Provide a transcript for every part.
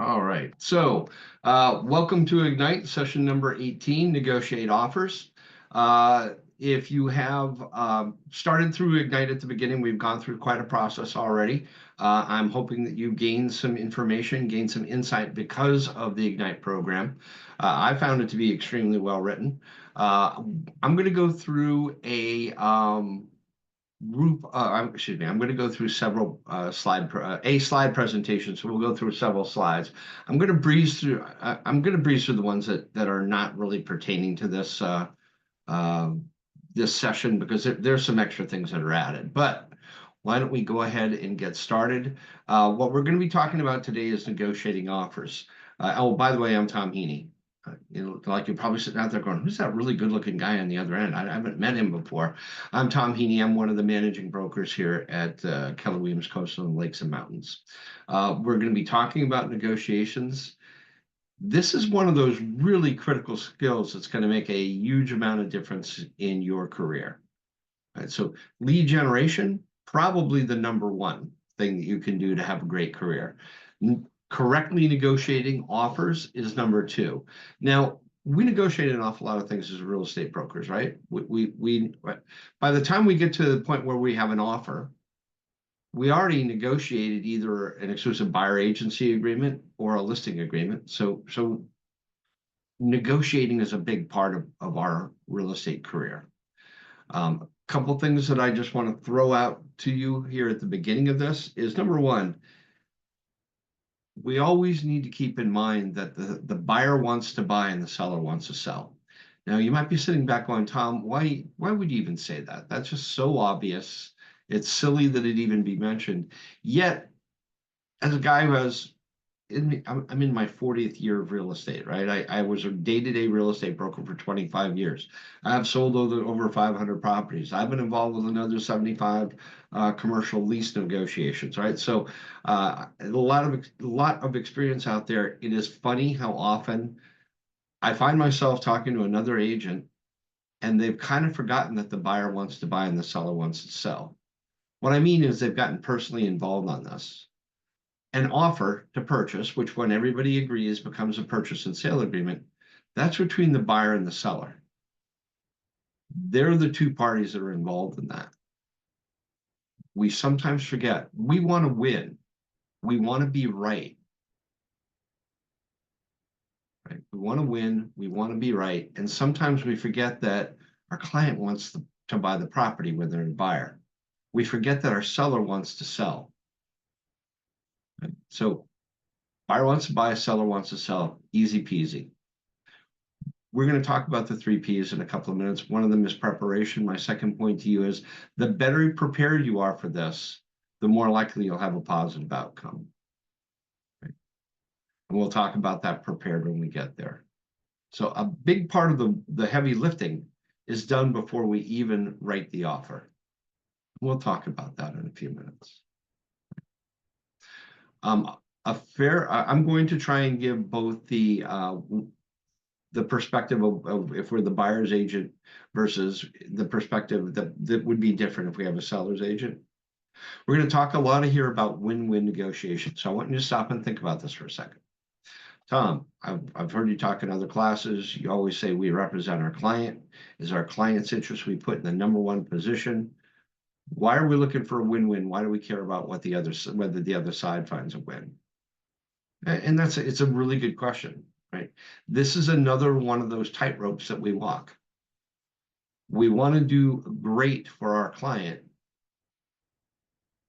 All right. So, welcome to Ignite, session number 18, Negotiate Offers. If you have started through Ignite at the beginning, we've gone through quite a process already. I'm hoping that you gained some information, gained some insight because of the Ignite program. I found it to be extremely well written. I'm going to go through a I'm going to go through several slide presentation, so we'll go through several slides. I'm going to breeze through the ones that are not really pertaining to this this session, because there's some extra things that are added. But why don't we go ahead and get started? What we're going to be talking about today is negotiating offers. Oh, by the way, I'm Tom Heany. Like you're probably sitting out there going, who's that really good-looking guy on the other end? I haven't met him before. I'm Tom Heany. I'm one of the managing brokers here at Keller Williams Coastal and Lakes and Mountains. We're going to be talking about negotiations. This is one of those really critical skills that's going to make a huge amount of difference in your career. Right? So lead generation, probably the number one thing that you can do to have a great career. Correctly negotiating offers is number two. Now, we negotiate an awful lot of things as real estate brokers, right? We by the time we get to the point where we have an offer, we already negotiated either an exclusive buyer agency agreement or a listing agreement. So negotiating is a big part of our real estate career. A couple things that I just want to throw out to you here at the beginning of this is, number one, we always need to keep in mind that the buyer wants to buy and the seller wants to sell. Now, you might be sitting back going, Tom, why would you even say that? That's just so obvious. It's silly that it even be mentioned. Yet, as a guy who has, I'm in my 40th year of real estate, right? I was a day-to-day real estate broker for 25 years. I've sold over 500 properties. I've been involved with another 75 commercial lease negotiations, right? So a lot of experience out there. It is funny how often I find myself talking to another agent and they've kind of forgotten that the buyer wants to buy and the seller wants to sell. What I mean is they've gotten personally involved on this. An offer to purchase, which when everybody agrees becomes a purchase and sale agreement, that's between the buyer and the seller. They're the two parties that are involved in that. We sometimes forget we want to win. We want to be right. Right? We want to win. We want to be right. And sometimes we forget that our client wants to buy the property when they're a buyer. We forget that our seller wants to sell. Right? So buyer wants to buy, seller wants to sell, easy peasy. We're going to talk about the 3 Ps in a couple of minutes. One of them is preparation. My second point to you is the better prepared you are for this, the more likely you'll have a positive outcome. Right? And we'll talk about that prepared when we get there. So a big part of the heavy lifting is done before we even write the offer. We'll talk about that in a few minutes. I'm going to try and give both the perspective of if we're the buyer's agent versus the perspective that would be different if we have a seller's agent. We're going to talk a lot here about win-win negotiation. So I want you to stop and think about this for a second. Tom, I've heard you talk in other classes. You always say we represent our client. Is our client's interest we put in the number one position? Why are we looking for a win-win? Why do we care about whether the other side finds a win? And it's a really good question. Right? This is another one of those tightropes that we walk. We want to do great for our client.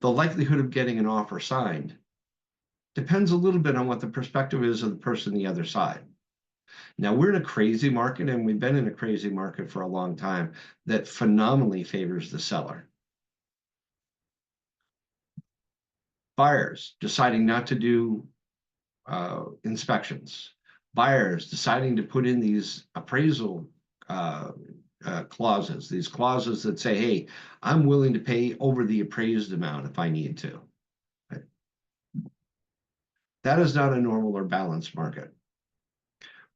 The likelihood of getting an offer signed depends a little bit on what the perspective is of the person on the other side. Now, we're in a crazy market, and we've been in a crazy market for a long time that phenomenally favors the seller. Buyers deciding not to do inspections. Buyers deciding to put in these appraisal clauses, these clauses that say, hey, I'm willing to pay over the appraised amount if I need to. Right? That is not a normal or balanced market.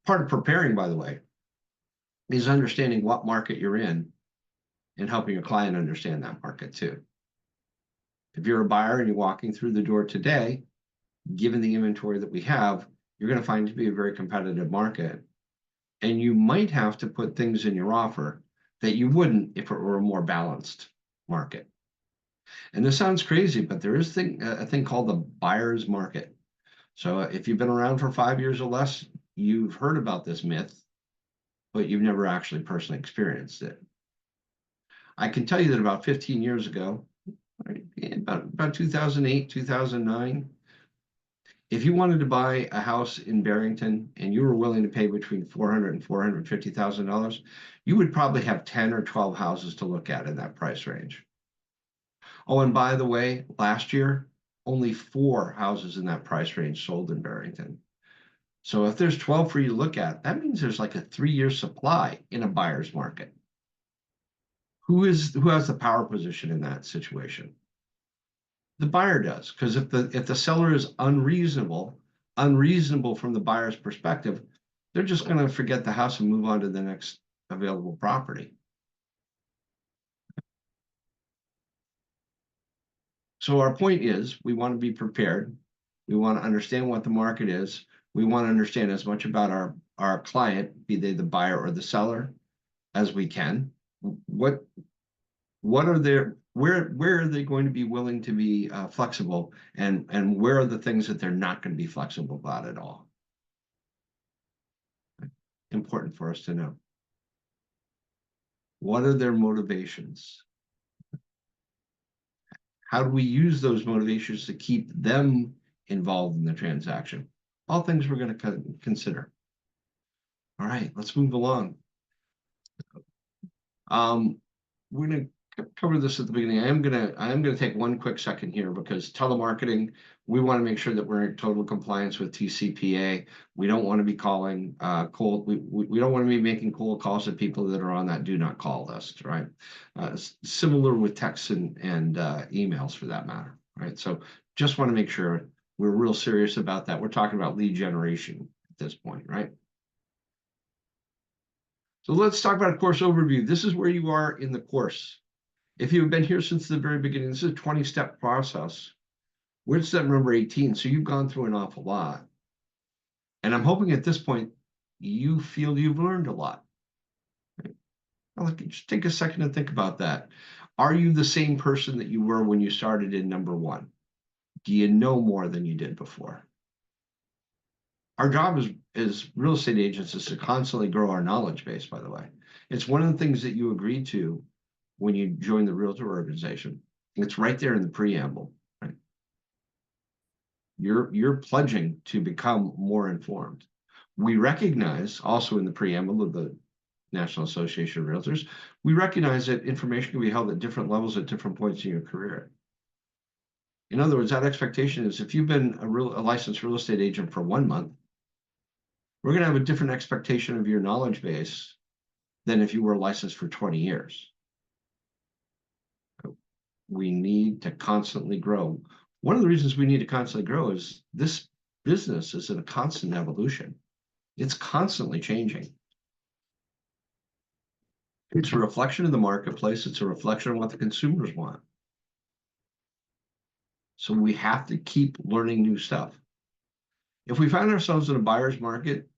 Part of preparing, by the way, is understanding what market you're in and helping your client understand that market too. If you're a buyer and you're walking through the door today, given the inventory that we have, you're going to find it to be a very competitive market. And you might have to put things in your offer that you wouldn't if it were a more balanced market. And this sounds crazy, but there is a thing called the buyer's market. So if you've been around for 5 years or less, you've heard about this myth, but you've never actually personally experienced it. I can tell you that about 15 years ago, right, about 2008, 2009, if you wanted to buy a house in Barrington and you were willing to pay between $400,000 and $450,000, you would probably have 10 or 12 houses to look at in that price range. Oh, and by the way, last year, only 4 houses in that price range sold in Barrington. So if there's 12 for you to look at, that means there's like a 3-year supply in a buyer's market. Who has the power position in that situation? The buyer does, because if the seller is unreasonable from the buyer's perspective, they're just going to forget the house and move on to the next available property. So our point is, we want to be prepared. We want to understand what the market is. We want to understand as much about our client, be they the buyer or the seller, as we can. What are their where are they going to be willing to be flexible, and where are the things that they're not going to be flexible about at all? Important for us to know. What are their motivations? How do we use those motivations to keep them involved in the transaction? All things we're going to consider. All right, let's move along. We're going to cover this at the beginning. I am gonna take one quick second here, because telemarketing, we want to make sure that we're in total compliance with TCPA. We don't want to be calling cold. We don't want to be making cold calls to people that are on that do not call list, right? Similar with texts and emails for that matter, right? So just want to make sure we're real serious about that. We're talking about lead generation at this point, right? So let's talk about a course overview. This is where you are in the course. If you've been here since the very beginning, this is a 20-step process. We're at step number 18, so you've gone through an awful lot. And I'm hoping at this point, you feel you've learned a lot. Right? Now, just take a second to think about that. Are you the same person that you were when you started in number 1? Do you know more than you did before? Our job as real estate agents is to constantly grow our knowledge base, by the way. It's one of the things that you agreed to when you join the realtor organization. It's right there in the preamble, right? You're pledging to become more informed. We recognize also in the preamble of the National Association of Realtors, we recognize that information can be held at different levels at different points in your career. In other words, that expectation is if you've been a licensed real estate agent for 1 month, we're going to have a different expectation of your knowledge base than if you were licensed for 20 years. We need to constantly grow. One of the reasons we need to constantly grow is this business is in a constant evolution. It's constantly changing. It's a reflection of the marketplace. It's a reflection of what the consumers want. So we have to keep learning new stuff. If we find ourselves in a buyer's market,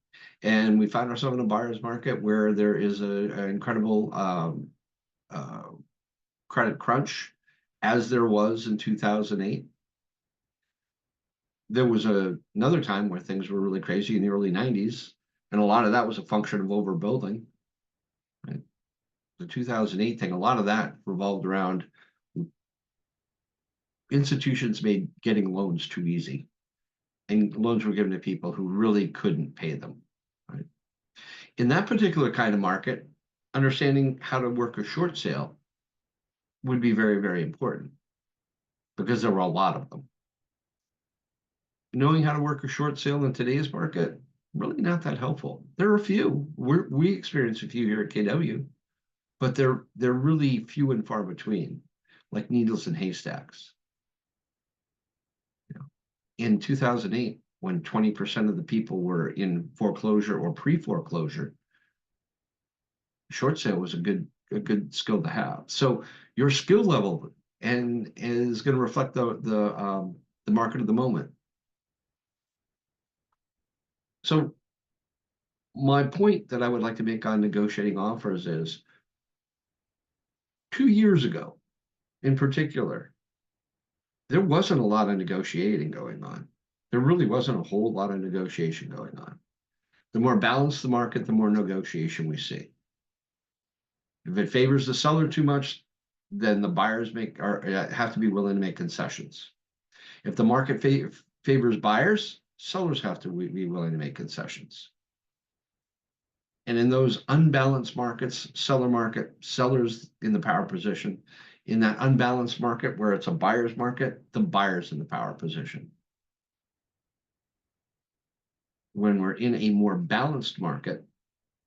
and we find ourselves in a buyer's market where there is an incredible credit crunch, as there was in 2008, there was another time where things were really crazy in the early 90s, and a lot of that was a function of overbuilding. Right? The 2008 thing, a lot of that revolved around institutions made getting loans too easy, and loans were given to people who really couldn't pay them. Right? In that particular kind of market, understanding how to work a short sale would be very, very important, because there were a lot of them. Knowing how to work a short sale in today's market, really not that helpful. There are a few. We experience a few here at KW, but they're really few and far between, like needles in haystacks. You know, in 2008, when 20% of the people were in foreclosure or pre-foreclosure, short sale was a good skill to have. So your skill level and is going to reflect the market of the moment. So my point that I would like to make on negotiating offers is 2 years ago, in particular, there wasn't a lot of negotiating going on. There really wasn't a whole lot of negotiation going on. The more balanced the market, the more negotiation we see. If it favors the seller too much, then the buyers have to be willing to make concessions. If the market favors buyers, sellers have to be willing to make concessions. And in those unbalanced markets, sellers in the power position. In that unbalanced market where it's a buyer's market, the buyer's in the power position. When we're in a more balanced market,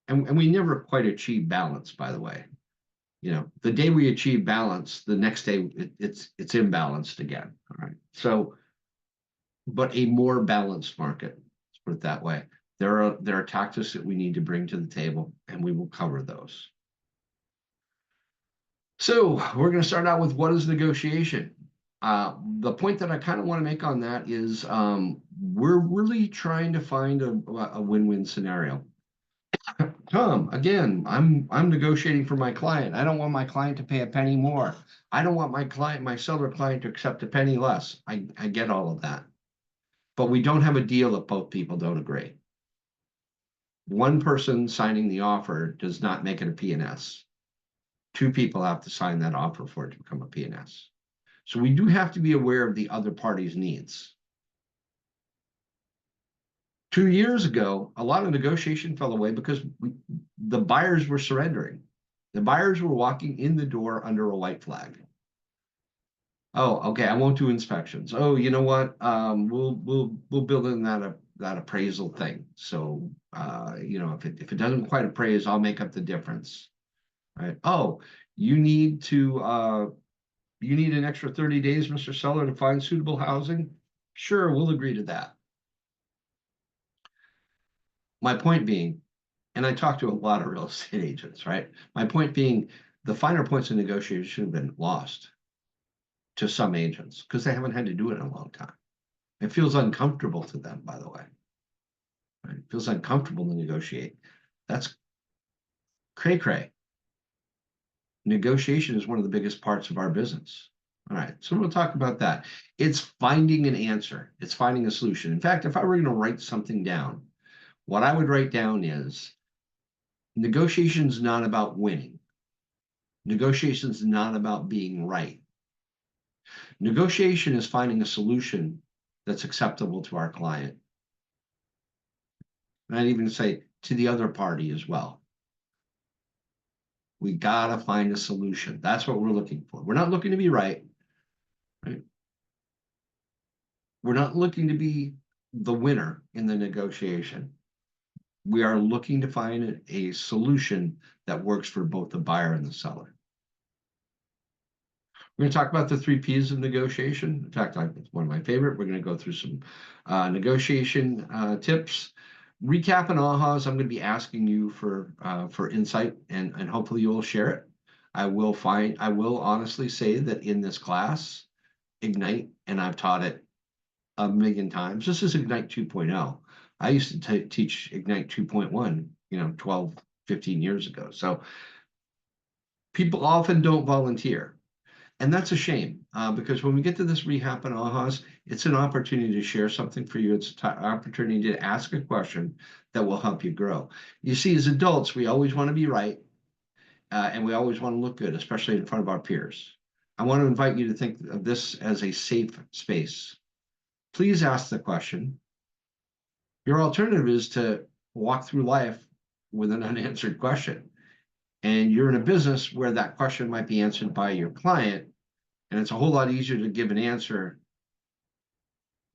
and we never quite achieve balance, by the way. The day we achieve balance, the next day it's imbalanced again. All right. So, but a more balanced market, let's put it that way. There are tactics that we need to bring to the table, and we will cover those. So we're going to start out with what is negotiation. The point that I kind of want to make on that is we're really trying to find a win-win scenario. Tom, again, I'm negotiating for my client. I don't want my client to pay a penny more. I don't want my seller client to accept a penny less. I get all of that. But we don't have a deal if both people don't agree. One person signing the offer does not make it a P&S. Two people have to sign that offer for it to become a P&S. So we do have to be aware of the other party's needs. 2 years ago, a lot of negotiation fell away because the buyers were surrendering. The buyers were walking in the door under a white flag. Oh, okay, I won't do inspections. Oh, you know what? We'll build in that appraisal thing. So if it doesn't quite appraise, I'll make up the difference. Right? Oh, you need an extra 30 days, Mr. Seller, to find suitable housing? Sure, we'll agree to that. My point being, and I talk to a lot of real estate agents, right? My point being, the finer points of negotiation have been lost to some agents because they haven't had to do it in a long time. It feels uncomfortable to them, by the way. Right? It feels uncomfortable to negotiate. That's cray-cray. Negotiation is one of the biggest parts of our business. All right, so we'll talk about that. It's finding an answer. It's finding a solution. In fact, if I were going to write something down, what I would write down is negotiation is not about winning. Negotiation is not about being right. Negotiation is finding a solution that's acceptable to our client. And I'd even say to the other party as well. We gotta find a solution. That's what we're looking for. We're not looking to be right. Right? We're not looking to be the winner in the negotiation. We are looking to find a solution that works for both the buyer and the seller. We're going to talk about the 3 P's of negotiation. In fact, it's one of my favorite. We're going to go through some negotiation tips. Recap and ahas, I'm going to be asking you for insight, and hopefully you'll share it. I will honestly say that in this class, Ignite, and I've taught it a million times. This is Ignite 2.0. I used to teach Ignite 2.1, 12, 15 years ago. So people often don't volunteer. And that's a shame because when we get to this rehab and ahas, it's an opportunity to share something for you. It's an opportunity to ask a question that will help you grow. You see, as adults, we always want to be right and we always want to look good, especially in front of our peers. I want to invite you to think of this as a safe space. Please ask the question. Your alternative is to walk through life with an unanswered question. And you're in a business where that question might be answered by your client, and it's a whole lot easier to give an answer.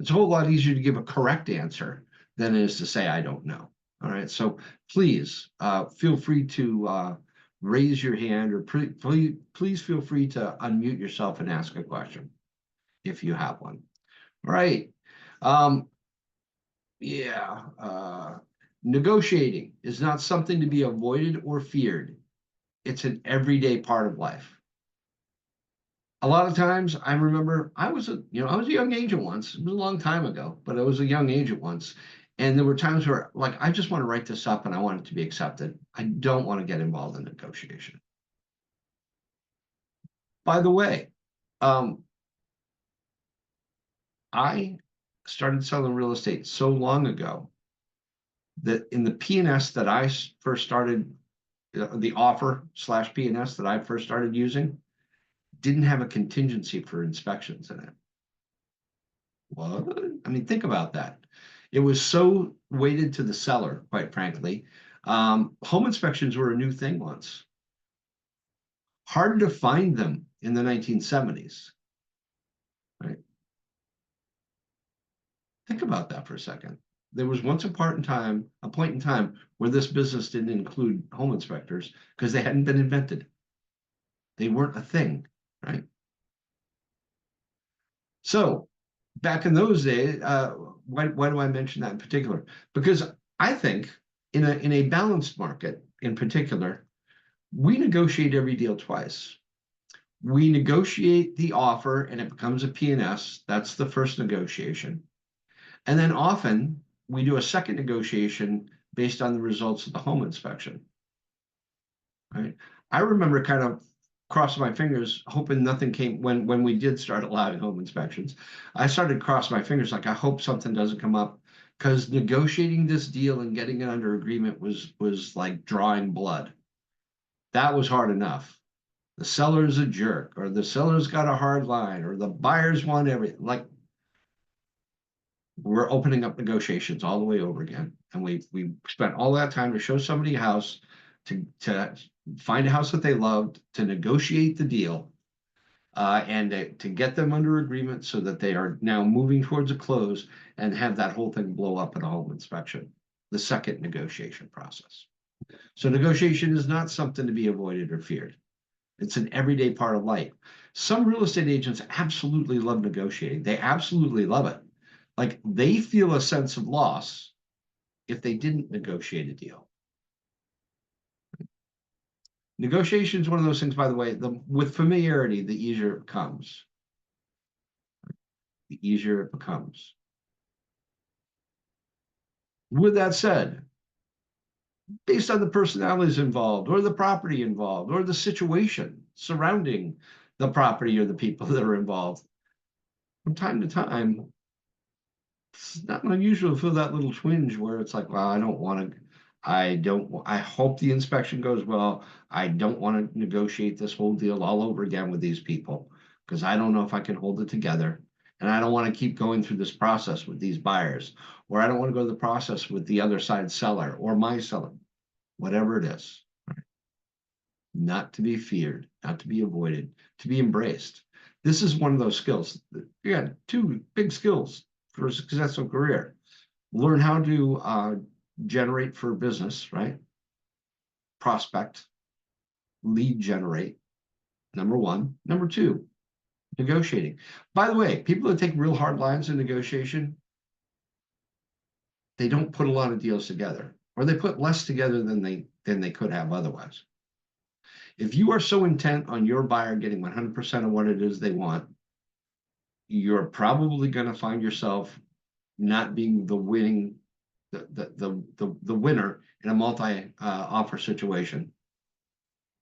It's a whole lot easier to give a correct answer than it is to say, I don't know. All right, so please feel free to raise your hand, or please feel free to unmute yourself and ask a question if you have one. All right. Negotiating is not something to be avoided or feared. It's an everyday part of life. A lot of times, I remember I was a young agent once. It was a long time ago, but I was a young agent once, And there were times where, like, I just want to write this up and I want it to be accepted. I don't want to get involved in negotiation. By the way, I started selling real estate so long ago that in the P&S that I first started, the offer / P&S that I first started using, didn't have a contingency for inspections in it. What? I mean, think about that. It was so weighted to the seller, quite frankly. Home inspections were a new thing once. Hard to find them in the 1970s, right? Think about that for a second. There was once a point in time where this business didn't include home inspectors because they hadn't been invented. They weren't a thing, right? So back in those days, why do I mention that in particular? Because I think in a balanced market in particular, we negotiate every deal twice. We negotiate the offer and it becomes a P&S. That's the first negotiation. And then often we do a second negotiation based on the results of the home inspection. Right? I remember kind of crossing my fingers, hoping nothing came when we did start allowing home inspections. I started crossing my fingers, like I hope something doesn't come up, because negotiating this deal and getting it under agreement was like drawing blood. That was hard enough. The seller's a jerk, or the seller's got a hard line, or the buyers want everything. Like, we're opening up negotiations all the way over again. And we spent all that time to show somebody a house, to find a house that they loved, to negotiate the deal, and to get them under agreement so that they are now moving towards a close, and have that whole thing blow up in a home inspection, the second negotiation process. So negotiation is not something to be avoided or feared. It's an everyday part of life. Some real estate agents absolutely love negotiating. They absolutely love it. Like, they feel a sense of loss if they didn't negotiate a deal. Negotiation is one of those things, by the way, with familiarity, the easier it becomes. The easier it becomes. With that said, based on the personalities involved, or the property involved, or the situation surrounding the property or the people that are involved, from time to time, it's not unusual to feel that little twinge where it's like, well, I hope the inspection goes well. I don't want to negotiate this whole deal all over again with these people, because I don't know if I can hold it together. And I don't want to keep going through this process with these buyers, or I don't want to go through the process with the other side seller or my seller, whatever it is. Not to be feared, not to be avoided, to be embraced. This is one of those skills. Again, two big skills for a successful career. Learn how to generate for business, right? Prospect, lead generate, number one. Number two, negotiating. By the way, people that take real hard lines in negotiation, they don't put a lot of deals together, or they put less together than they could have otherwise. If you are so intent on your buyer getting 100% of what it is they want, you're probably going to find yourself not being the winner in a multi-offer situation.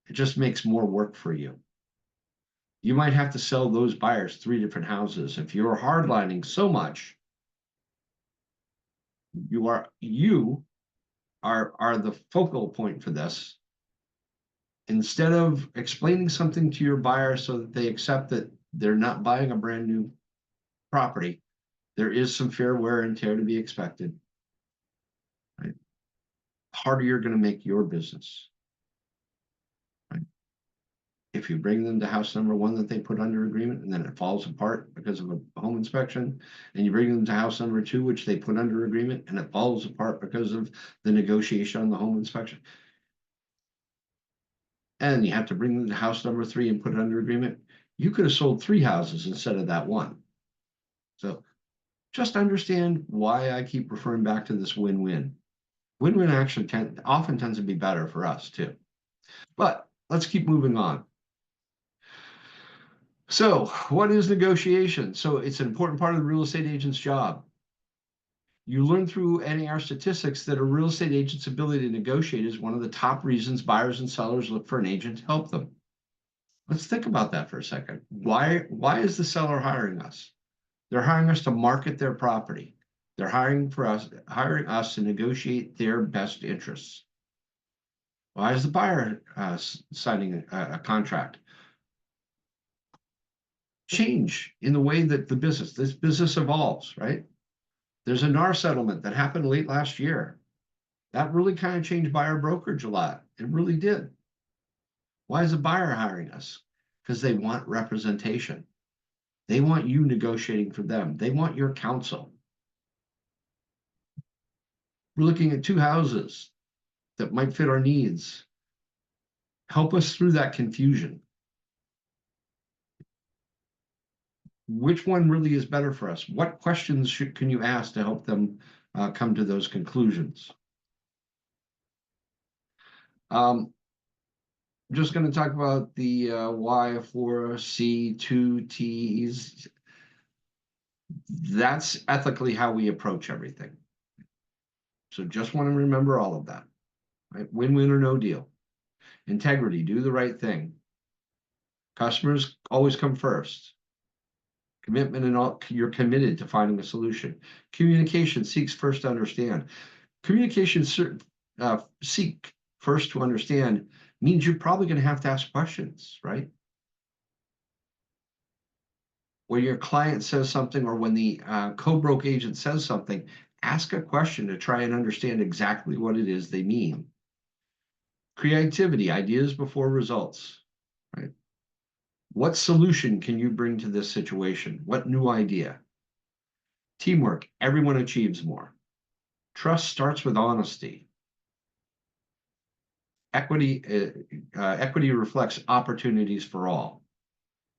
It just makes more work for you. You might have to sell those buyers 3 different houses. If you're hardlining so much, you are the focal point for this. Instead of explaining something to your buyer so that they accept that they're not buying a brand new property, there is some fair wear and tear to be expected. Right? Harder you're going to make your business. Right? If you bring them to house number 1 that they put under agreement and then it falls apart because of a home inspection, and you bring them to house number 2, which they put under agreement, and it falls apart because of the negotiation on the home inspection, and you have to bring them to house number 3 and put it under agreement, you could have sold 3 houses instead of that one. So just understand why I keep referring back to this win-win. Win-win actually often tends to be better for us too. But let's keep moving on. So what is negotiation? So it's an important part of the real estate agent's job. You learn through NAR statistics that a real estate agent's ability to negotiate is one of the top reasons buyers and sellers look for an agent to help them. Let's think about that for a second. Why is the seller hiring us? They're hiring us to market their property. They're hiring us to negotiate their best interests. Why is the buyer signing a contract? Change in the way that this business evolves, right? There's a NAR settlement that happened late last year. That really kind of changed buyer brokerage a lot. It really did. Why is the buyer hiring us? Because they want representation. They want you negotiating for them. They want your counsel. We're looking at 2 houses that might fit our needs. Help us through that confusion. Which one really is better for us? What questions can you ask to help them come to those conclusions? I'm just going to talk about the Y4C2Ts. That's ethically how we approach everything. So just want to remember all of that. Right? Win-win or no deal. Integrity, do the right thing. Customers always come first. Commitment and all, you're committed to finding a solution. Communication seeks first to understand. Communication seek first to understand means you're probably going to have to ask questions, right? When your client says something or when the co-broke agent says something, ask a question to try and understand exactly what it is they mean. Creativity, ideas before results, right? What solution can you bring to this situation? What new idea? Teamwork, everyone achieves more. Trust starts with honesty. Equity reflects opportunities for all.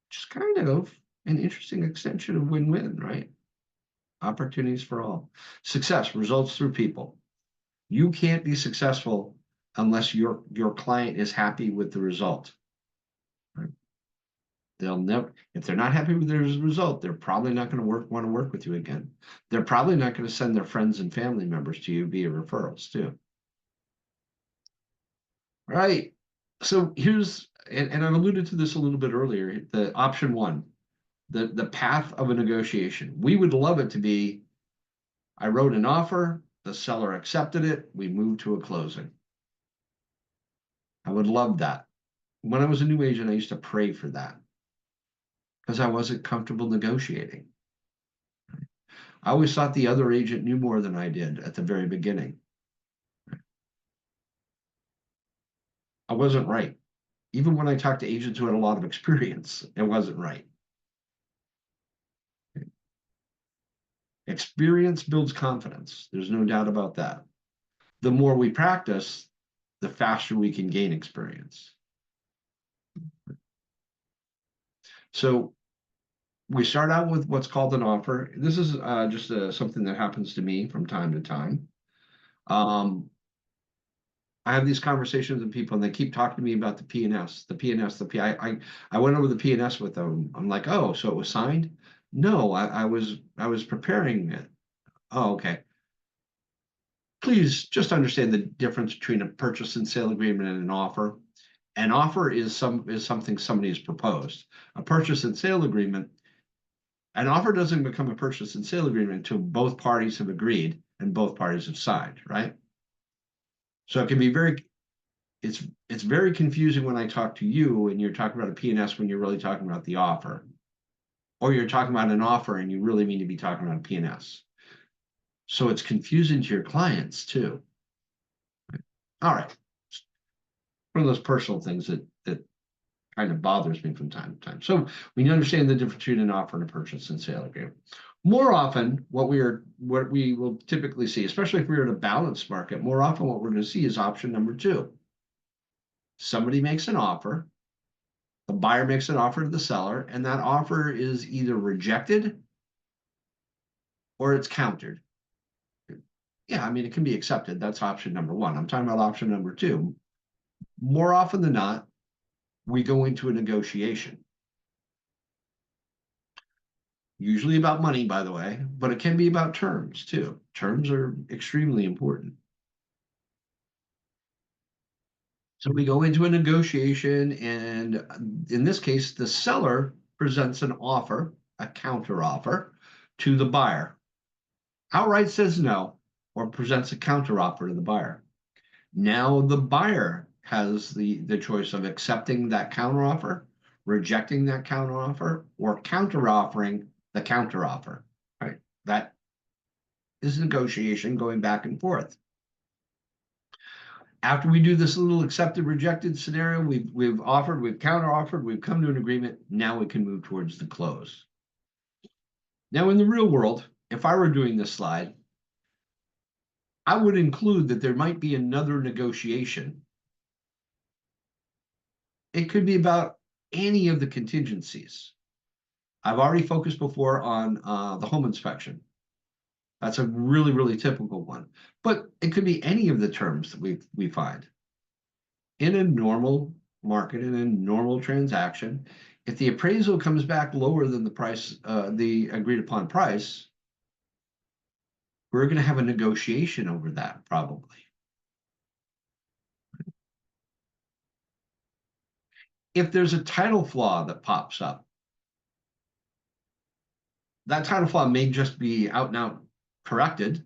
Just kind of an interesting extension of win-win, right? Opportunities for all. Success results through people. You can't be successful unless your client is happy with the result. Right? They'll never, if they're not happy with their result, they're probably not going to want to work with you again. They're probably not going to send their friends and family members to you via referrals too. Right. So here's, and I've alluded to this a little bit earlier, the option 1, the path of a negotiation. We would love it to be, I wrote an offer, the seller accepted it, we moved to a closing. I would love that. When I was a new agent, I used to pray for that because I wasn't comfortable negotiating. I always thought the other agent knew more than I did at the very beginning. I wasn't right. Even when I talked to agents who had a lot of experience, it wasn't right. Experience builds confidence. There's no doubt about that. The more we practice, the faster we can gain experience. So we start out with what's called an offer. This is just something that happens to me from time to time. I have these conversations with people and they keep talking to me about the P&S, I went over the P&S with them. I'm like, oh, so it was signed? No, I was preparing it. Oh, okay. Please just understand the difference between a purchase and sale agreement and an offer. An offer is something somebody has proposed. A purchase and sale agreement, an offer doesn't become a purchase and sale agreement until both parties have agreed and both parties have signed, right? So it can be it's very confusing when I talk to you and you're talking about a P&S when you're really talking about the offer. Or you're talking about an offer and you really mean to be talking about a P&S. So it's confusing to your clients too. All right. One of those personal things that kind of bothers me from time to time. So we understand the difference between an offer and a purchase and sale agreement. More often, what we will typically see, especially if we're in a balanced market, more often what we're going to see is option number 2. Somebody makes an offer, the buyer makes an offer to the seller, and that offer is either rejected or it's countered. Yeah, I mean, it can be accepted. That's option number 1. I'm talking about option number 2. More often than not, we go into a negotiation. usually about money, by the way, but it can be about terms too. Terms are extremely important. So we go into a negotiation, and in this case, the seller presents an offer, a counter offer, to the buyer. Outright says no, or presents a counter offer to the buyer. Now the buyer has the choice of accepting that counter offer, rejecting that counter offer, or counter offering the counter offer. Right? That is negotiation going back and forth. After we do this little accepted rejected scenario, we've offered, we've counter offered, we've come to an agreement. Now we can move towards the close. Now in the real world, if I were doing this slide, I would include that there might be another negotiation. It could be about any of the contingencies. I've already focused before on the home inspection. That's a really, really typical one. But it could be any of the terms that we find. In a normal market, in a normal transaction, if the appraisal comes back lower than the price, the agreed upon price, we're going to have a negotiation over that probably. If there's a title flaw that pops up, that title flaw may just be out and out corrected,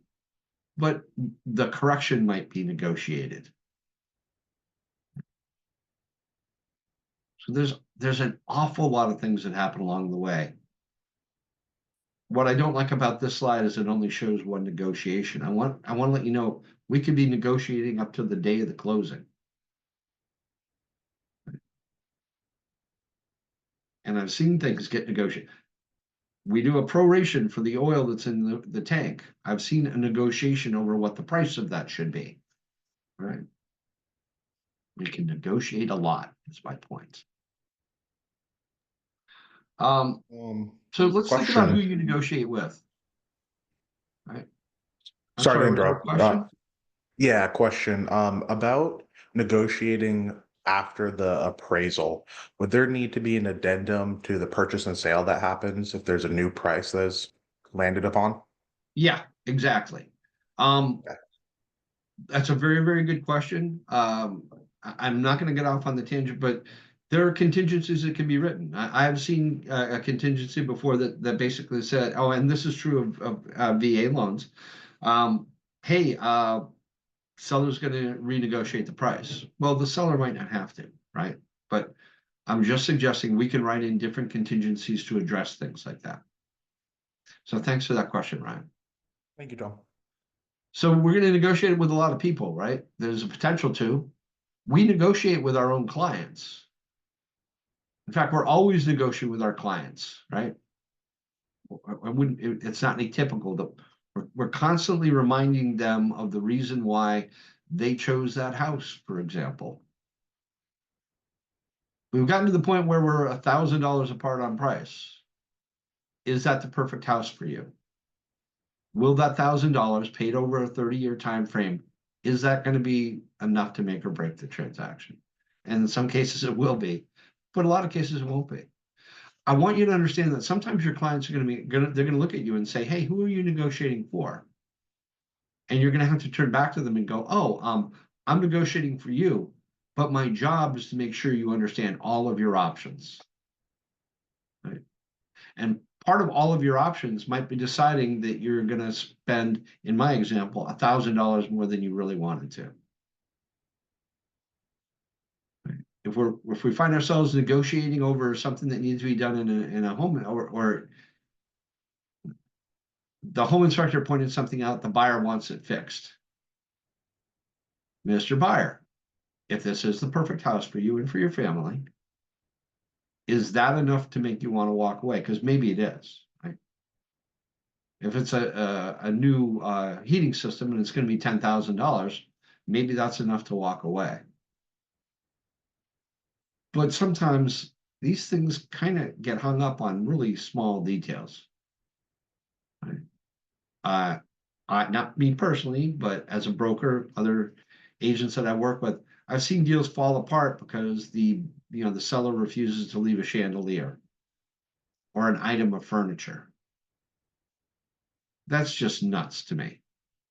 but the correction might be negotiated. So there's an awful lot of things that happen along the way. What I don't like about this slide is it only shows one negotiation. I want to let you know we could be negotiating up to the day of the closing. And I've seen things get negotiated. We do a proration for the oil that's in the tank. I've seen a negotiation over what the price of that should be. All right. We can negotiate a lot, is my point. So let's think about who you negotiate with. All right. Sorry to interrupt. Question? Yeah, question. About negotiating after the appraisal, would there need to be an addendum to the purchase and sale that happens if there's a new price that's landed upon? Yeah, exactly. That's a very, very good question. I'm not going to get off on the tangent, but there are contingencies that can be written. I have seen a contingency before that basically said, oh, and this is true of VA loans. Hey, seller's going to renegotiate the price. Well, the seller might not have to, right? But I'm just suggesting we can write in different contingencies to address things like that. So thanks for that question, Ryan. Thank you, Tom. So we're going to negotiate with a lot of people, right? There's a potential to. We negotiate with our own clients. In fact, we're always negotiating with our clients, right? It's not atypical. We're constantly reminding them of the reason why they chose that house, for example. We've gotten to the point where we're $1,000 apart on price. Is that the perfect house for you? Will that $1,000 paid over a 30-year time frame, is that going to be enough to make or break the transaction? And in some cases it will be, but a lot of cases it won't be. I want you to understand that sometimes your clients are going to they're going to look at you and say, hey, who are you negotiating for? And you're going to have to turn back to them and go, oh, I'm negotiating for you, but my job is to make sure you understand all of your options. Right? And part of all of your options might be deciding that you're going to spend, in my example, $1,000 more than you really wanted to. If we find ourselves negotiating over something that needs to be done in a home, or the home inspector pointed something out, the buyer wants it fixed. Mr. Buyer, if this is the perfect house for you and for your family, is that enough to make you want to walk away? Because maybe it is. Right? If it's a new heating system and it's going to be $10,000, maybe that's enough to walk away. But sometimes these things kind of get hung up on really small details. Right? Not me personally, but as a broker, other agents that I work with, I've seen deals fall apart because the seller refuses to leave a chandelier or an item of furniture. That's just nuts to me,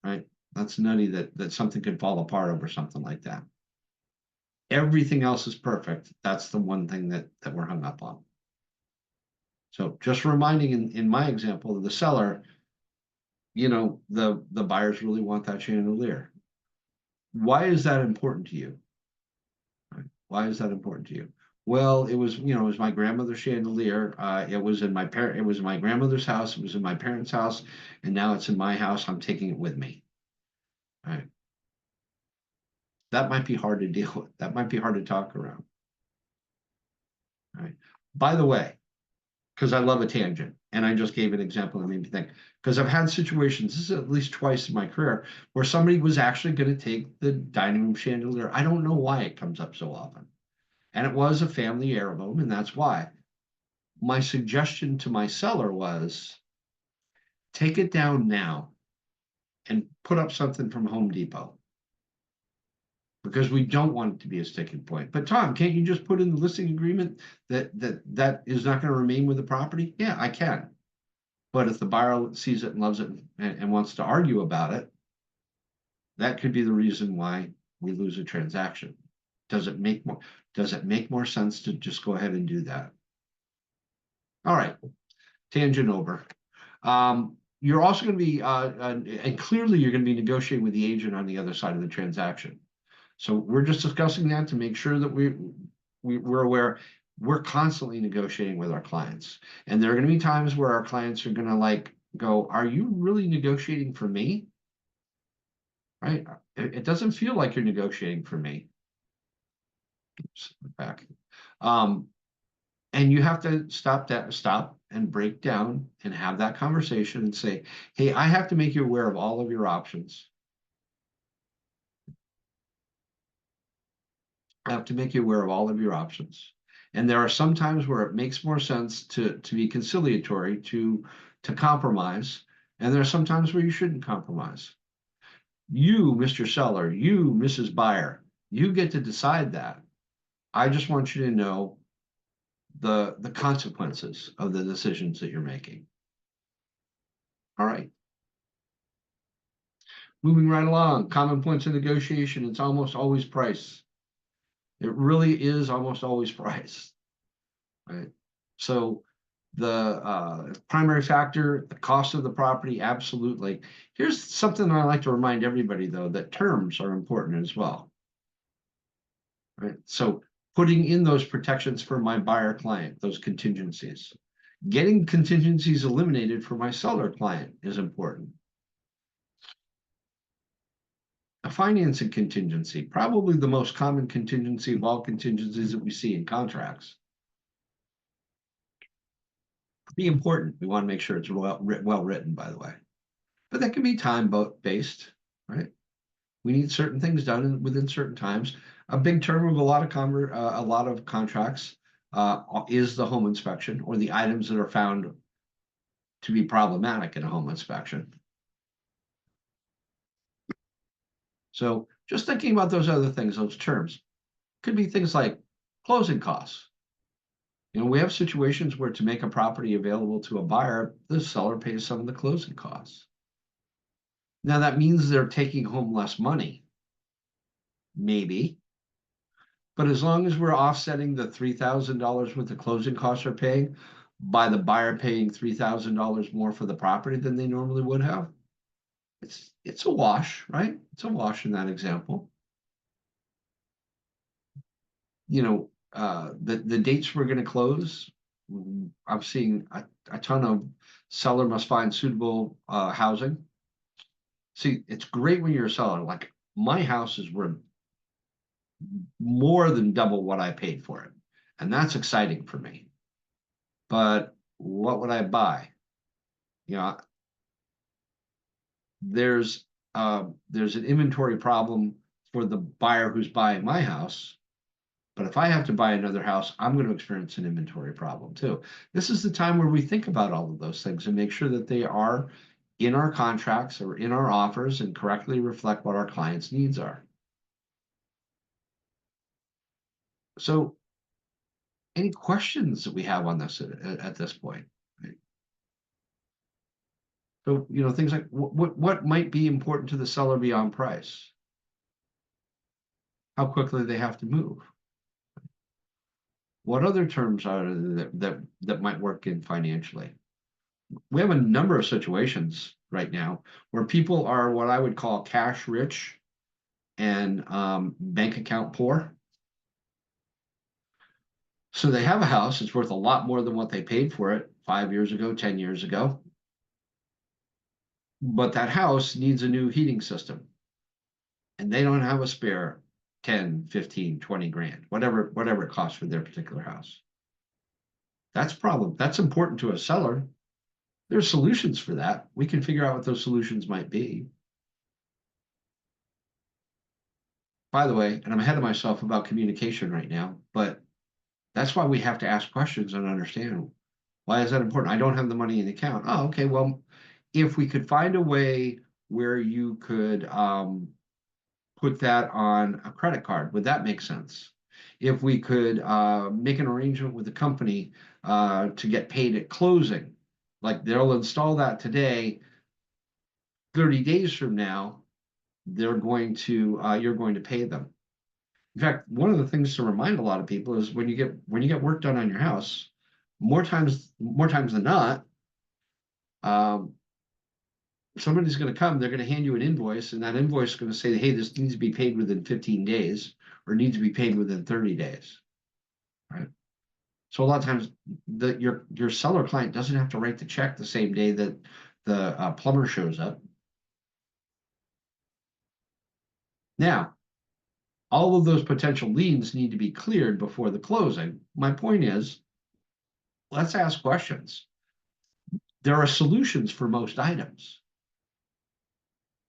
right? That's nutty that something could fall apart over something like that. Everything else is perfect. That's the one thing that we're hung up on. So just reminding in my example of the seller, the buyers really want that chandelier. Why is that important to you? Right? Why is that important to you? Well, it was my grandmother's chandelier. It was in it was in my grandmother's house. It was in my parents' house, and now it's in my house. I'm taking it with me. Right? That might be hard to deal with. That might be hard to talk around. Right? By the way, because I love a tangent, and I just gave an example that made me think. Because I've had situations, this is at least twice in my career, where somebody was actually going to take the dining room chandelier. I don't know why it comes up so often. And it was a family heirloom, and that's why. My suggestion to my seller was take it down now and put up something from Home Depot because we don't want it to be a sticking point. But Tom, can't you just put in the listing agreement that is not going to remain with the property? Yeah, I can. But if the buyer sees it and loves it and wants to argue about it, that could be the reason why we lose a transaction. Does it make more sense to just go ahead and do that? All right, tangent over. You're also going to be, and clearly you're going to be negotiating with the agent on the other side of the transaction. So we're just discussing that to make sure that we're aware. We're constantly negotiating with our clients, and there are going to be times where our clients are going to go, "Are you really negotiating for me?" Right? It doesn't feel like you're negotiating for me. Oops, back. Um, and you have to stop and break down and have that conversation and say, hey, I have to make you aware of all of your options. I have to make you aware of all of your options. And there are some times where it makes more sense to be conciliatory, to compromise. And there are some times where you shouldn't compromise. You, Mr. Seller, you, Mrs. Buyer, you get to decide that. I just want you to know the consequences of the decisions that you're making. All right. Moving right along, common points of negotiation. It's almost always price. It really is almost always price. Right. So the primary factor, the cost of the property, absolutely. Here's something I like to remind everybody, though, that terms are important as well. Right. So putting in those protections for my buyer client, those contingencies. Getting contingencies eliminated for my seller client is important. A financing contingency, probably the most common contingency of all contingencies that we see in contracts. Be important. We want to make sure it's well written, by the way. But that can be time based, right? We need certain things done within certain times. A big term of a lot of contracts is the home inspection or the items that are found to be problematic in a home inspection. So just thinking about those other things, those terms, could be things like closing costs. We have situations where to make a property available to a buyer, the seller pays some of the closing costs. Now that means they're taking home less money, maybe, but as long as we're offsetting the $3,000 worth of closing costs are paying by the buyer paying $3,000 more for the property than they normally would have, it's a wash, right? It's a wash in that example. The dates we're going to close, I'm seeing a ton of seller must find suitable housing. See, it's great when you're a seller. Like my house is worth more than double what I paid for it. And that's exciting for me. But what would I buy? You know, there's an inventory problem for the buyer who's buying my house. But if I have to buy another house, I'm going to experience an inventory problem too. This is the time where we think about all of those things and make sure that they are in our contracts or in our offers and correctly reflect what our clients' needs are. So any questions that we have on this at this point? So, things like what might be important to the seller beyond price? How quickly they have to move? What other terms are there that might work in financially? We have a number of situations right now where people are what I would call cash rich and bank account poor. So they have a house, it's worth a lot more than what they paid for it 5 years ago, 10 years ago. But that house needs a new heating system. And they don't have a spare 10, 15, 20 grand, whatever it costs for their particular house. That's important to a seller. There's solutions for that. We can figure out what those solutions might be. By the way, and I'm ahead of myself about communication right now, but that's why we have to ask questions and understand why is that important? I don't have the money in the account. Oh, okay. Well, if we could find a way where you could put that on a credit card, would that make sense? If we could make an arrangement with the company to get paid at closing, like they'll install that today, 30 days from now, you're going to pay them. In fact, one of the things to remind a lot of people is when you get work done on your house, more times than not, somebody's going to come, they're going to hand you an invoice, and that invoice is going to say, hey, this needs to be paid within 15 days or needs to be paid within 30 days. Right. So a lot of times your seller client doesn't have to write the check the same day that the plumber shows up. Now, all of those potential liens need to be cleared before the closing. My point is, let's ask questions. There are solutions for most items.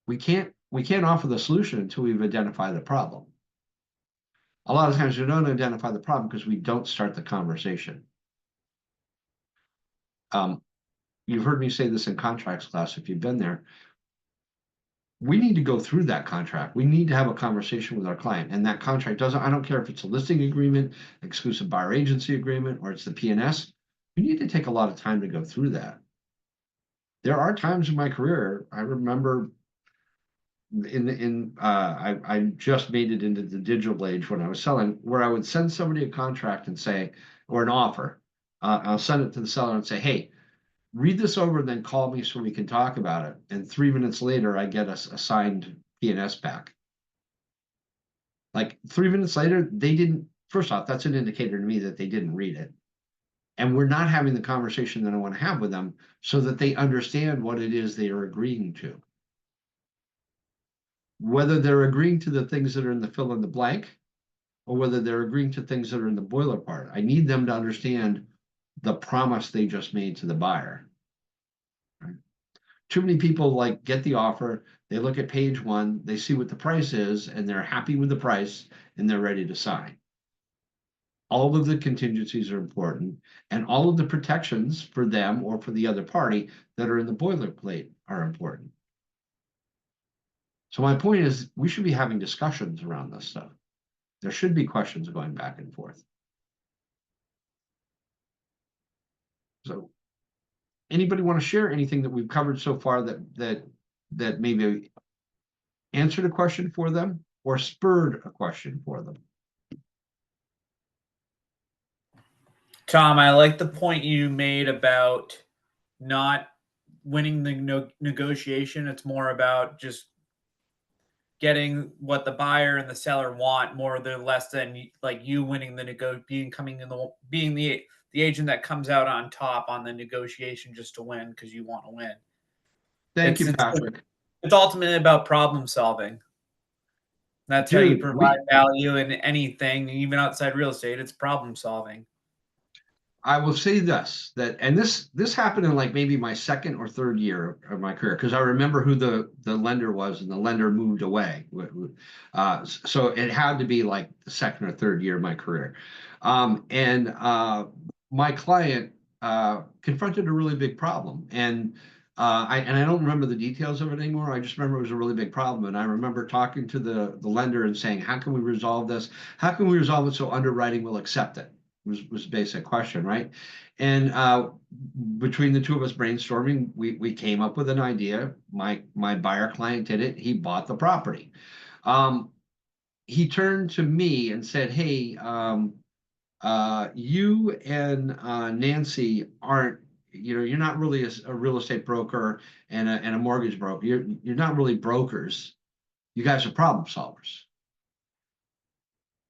We can't offer the solution until we've identified the problem. A lot of times we don't identify the problem because we don't start the conversation. You've heard me say this in contracts class if you've been there. We need to go through that contract. We need to have a conversation with our client. And that contract I don't care if it's a listing agreement, exclusive buyer agency agreement, or it's the P&S. We need to take a lot of time to go through that. There are times in my career, I remember I just made it into the digital age when I was selling, where I would send somebody a contract and say, or an offer. I'll send it to the seller and say, hey, read this over and then call me so we can talk about it. And 3 minutes later, I get a signed P&S back. Like 3 minutes later, they didn't, first off, that's an indicator to me that they didn't read it. And we're not having the conversation that I want to have with them so that they understand what it is they are agreeing to. Whether they're agreeing to the things that are in the fill in the blank or whether they're agreeing to things that are in the boiler part. I need them to understand the promise they just made to the buyer. Right? Too many people get the offer, they look at page 1, they see what the price is, and they're happy with the price, and they're ready to sign. All of the contingencies are important, and all of the protections for them or for the other party that are in the boilerplate are important. So my point is, we should be having discussions around this stuff. There should be questions going back and forth. So anybody want to share anything that we've covered so far that maybe answered a question for them or spurred a question for them? Tom, I like the point you made about not winning the negotiation. It's more about just getting what the buyer and the seller want more or less than you winning the being the agent that comes out on top on the negotiation just to win because you want to win. Thank you, Patrick. It's ultimately about problem solving. That's how you provide value in anything, even outside real estate. It's problem solving. I will say this, and this happened in maybe my second or third year of my career, because I remember who the lender was, and the lender moved away. So it had to be the second or third year of my career. My client confronted a really big problem, and I don't remember the details of it anymore. I just remember it was a really big problem, and I remember talking to the lender and saying, "How can we resolve this? How can we resolve it so underwriting will accept it?" was the basic question, right? And between the two of us brainstorming, we came up with an idea. My buyer client did it. He bought the property. He turned to me and said, "Hey, you and Nancy aren't, you're not really a real estate broker and a mortgage broker. You're not really brokers. You guys are problem solvers."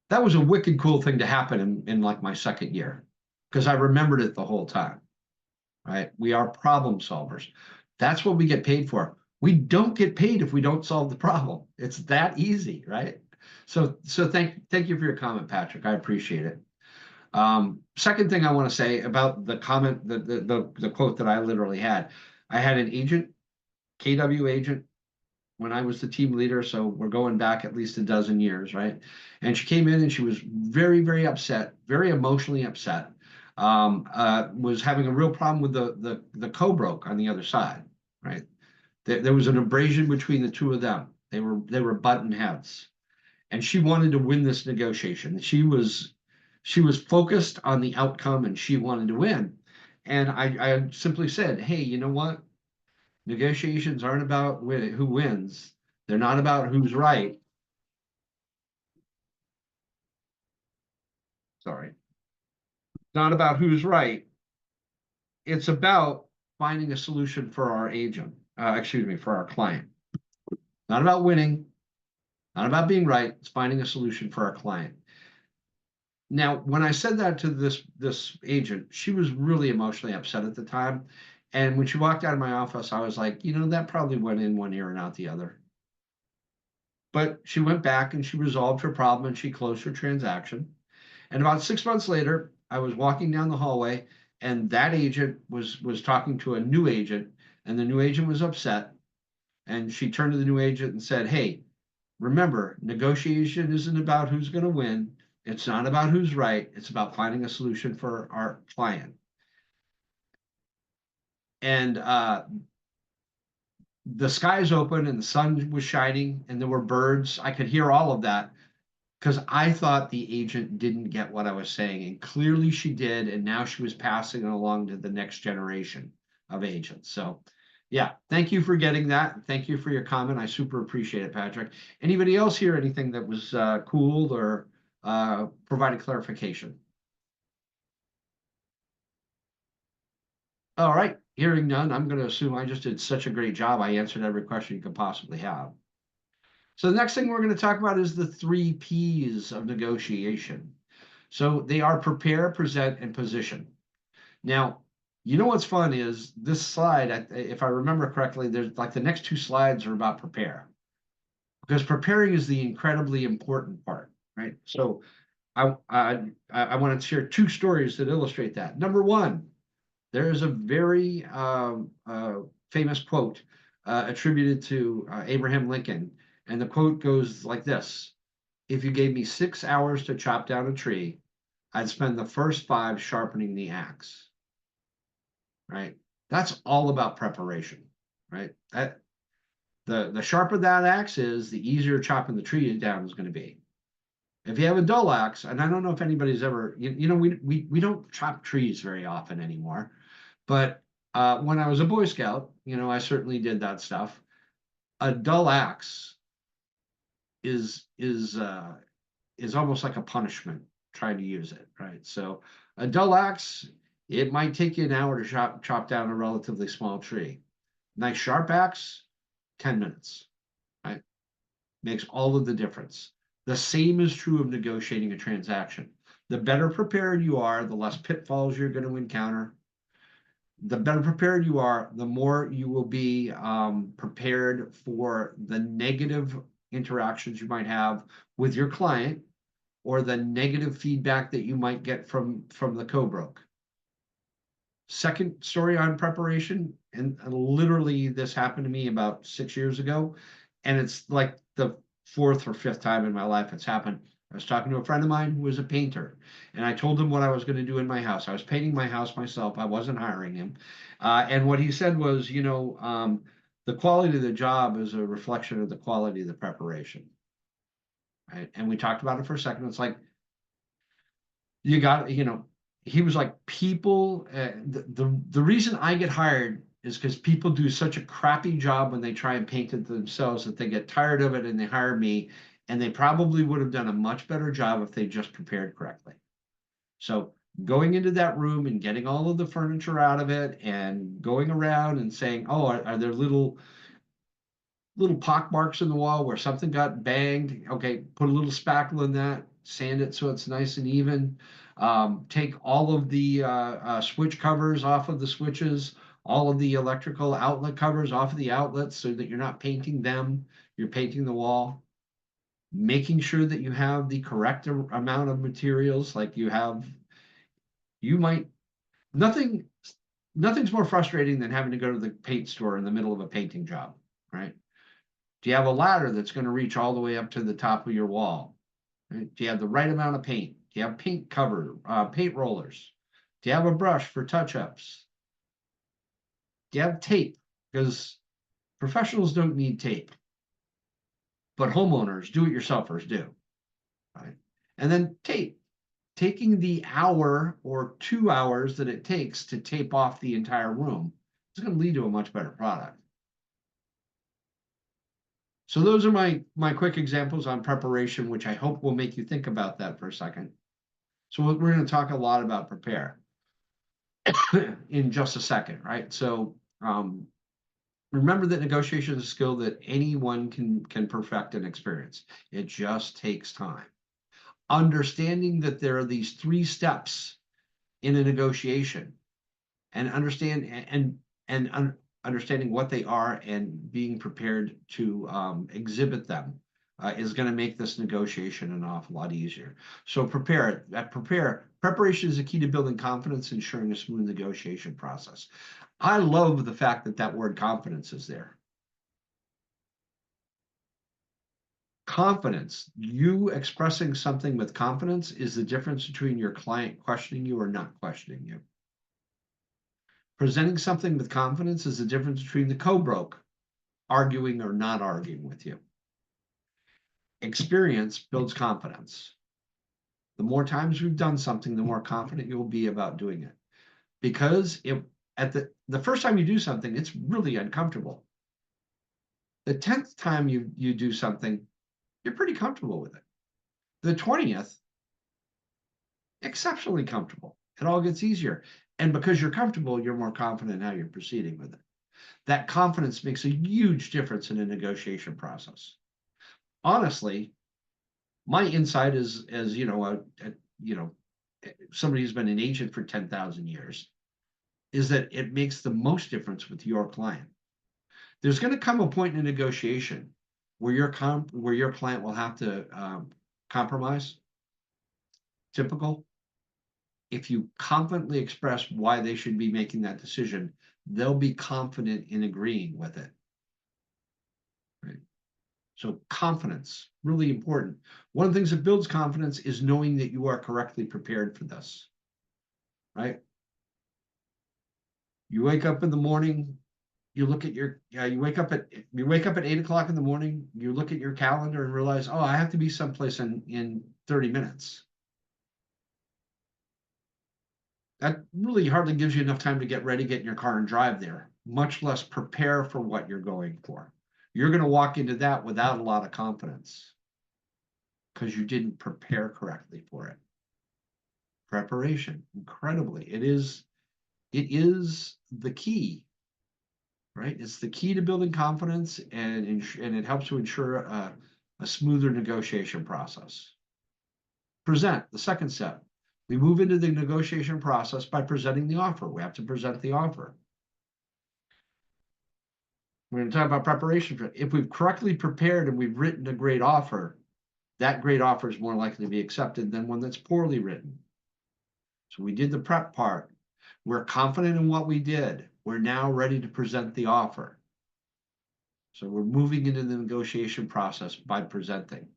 That was a wicked cool thing to happen in like my second year, because I remembered it the whole time, right? We are problem solvers. That's what we get paid for. We don't get paid if we don't solve the problem. It's that easy, right? So thank you for your comment, Patrick. I appreciate it. Second thing I want to say about the comment, the quote that I literally had. I had an agent, KW agent, when I was the team leader, so we're going back at least a dozen years, right? And she came in and she was very, very upset, very emotionally upset. Was having a real problem with the co-broke on the other side, right? There was an abrasion between the two of them. They were button heads, and she wanted to win this negotiation. She was focused on the outcome, and she wanted to win. And I simply said, "Hey, you know what? Negotiations aren't about who wins. They're not about who's right." Sorry. Not about who's right. It's about finding a solution for our agent, for our client. Not about winning, not about being right. It's finding a solution for our client. Now, when I said that to this agent, she was really emotionally upset at the time. And when she walked out of my office, I was like, that probably went in one ear and out the other. But she went back and she resolved her problem and she closed her transaction. And about 6 months later, I was walking down the hallway, and that agent was talking to a new agent, and the new agent was upset. And she turned to the new agent and said, "Hey, remember, negotiation isn't about who's going to win. It's not about who's right. It's about finding a solution for our client." And the skies open and the sun was shining and there were birds. I could hear all of that because I thought the agent didn't get what I was saying. And clearly she did. And now she was passing it along to the next generation of agents. So yeah, thank you for getting that. Thank you for your comment. I super appreciate it, Patrick. Anybody else hear anything that was cool or provided clarification? All right, hearing none, I'm going to assume I just did such a great job. I answered every question you could possibly have. So the next thing we're going to talk about is the 3 P's of negotiation. So they are prepare, present, and position. Now, what's fun is this slide, if I remember correctly, there's like the next 2 slides are about prepare. Because preparing is the incredibly important part, right? So I want to share 2 stories that illustrate that. Number 1, there is a very famous quote attributed to Abraham Lincoln. And the quote goes like this: "If you gave me 6 hours to chop down a tree, I'd spend the first 5 sharpening the axe." Right? That's all about preparation, right? The sharper that axe is, the easier chopping the tree down is going to be. If you have a dull axe, and I don't know if anybody's ever, we don't chop trees very often anymore. But when I was a Boy Scout, I certainly did that stuff. A dull axe is almost like a punishment trying to use it, right? So a dull axe, it might take you an hour to chop down a relatively small tree. Nice sharp axe, 10 minutes, right? Makes all of the difference. The same is true of negotiating a transaction. The better prepared you are, the less pitfalls you're going to encounter. The better prepared you are, the more you will be prepared for the negative interactions you might have with your client or the negative feedback that you might get from the co-broke. Second story on preparation, and literally this happened to me about 6 years ago, and it's like the 4th or 5th time in my life it's happened. I was talking to a friend of mine who was a painter, and I told him what I was going to do in my house. I was painting my house myself. I wasn't hiring him. And what he said was, the quality of the job is a reflection of the quality of the preparation. Right? And we talked about it for a second. It's like, you got, he was like, people, the reason I get hired is because people do such a crappy job when they try and paint it themselves that they get tired of it and they hire me, and they probably would have done a much better job if they just prepared correctly. So going into that room and getting all of the furniture out of it and going around and saying, oh, are there little pock marks in the wall where something got banged? Okay, put a little spackle in that, sand it so it's nice and even. Take all of the switch covers off of the switches, all of the electrical outlet covers off of the outlets so that you're not painting them, you're painting the wall. Making sure that you have the correct amount of materials, like nothing's more frustrating than having to go to the paint store in the middle of a painting job, right? Do you have a ladder that's going to reach all the way up to the top of your wall? Right? Do you have the right amount of paint? Do you have paint rollers? Do you have a brush for touch-ups? Do you have tape? Because professionals don't need tape, but homeowners, do-it-yourselfers do, right? And then tape. Taking the hour or 2 hours that it takes to tape off the entire room is going to lead to a much better product. So those are my quick examples on preparation, which I hope will make you think about that for a second. So we're going to talk a lot about prepare in just a second, right? So remember that negotiation is a skill that anyone can perfect and experience. It just takes time. Understanding that there are these 3 steps in a negotiation, and understanding what they are and being prepared to exhibit them is going to make this negotiation an awful lot easier. So preparation is a key to building confidence, ensuring a smooth negotiation process. I love the fact that that word confidence is there. Confidence, you expressing something with confidence, is the difference between your client questioning you or not questioning you. Presenting something with confidence is the difference between the co-broke arguing or not arguing with you. Experience builds confidence. The more times we've done something, the more confident you'll be about doing it. Because at the first time you do something, it's really uncomfortable. The 10th time you do something, you're pretty comfortable with it. The 20th, exceptionally comfortable. It all gets easier. And because you're comfortable, you're more confident in how you're proceeding with it. That confidence makes a huge difference in a negotiation process. Honestly, my insight is, as somebody who's been an agent for 10,000 years, is that it makes the most difference with your client. There's going to come a point in a negotiation where your client will have to compromise. Typical. If you confidently express why they should be making that decision, they'll be confident in agreeing with it. Right? So confidence, really important. One of the things that builds confidence is knowing that you are correctly prepared for this. Right? You wake up in the morning, you look at you wake up at 8 o'clock in the morning, you look at your calendar and realize, oh, I have to be someplace in 30 minutes. That really hardly gives you enough time to get ready, get in your car and drive there, much less prepare for what you're going for. You're going to walk into that without a lot of confidence because you didn't prepare correctly for it. Preparation, incredibly. It is the key, right? It's the key to building confidence, and it helps to ensure a smoother negotiation process. Present, the second step. We move into the negotiation process by presenting the offer. We have to present the offer. We're going to talk about preparation. If we've correctly prepared and we've written a great offer, that great offer is more likely to be accepted than one that's poorly written. So we did the prep part. We're confident in what we did. We're now ready to present the offer. So we're moving into the negotiation process by presenting.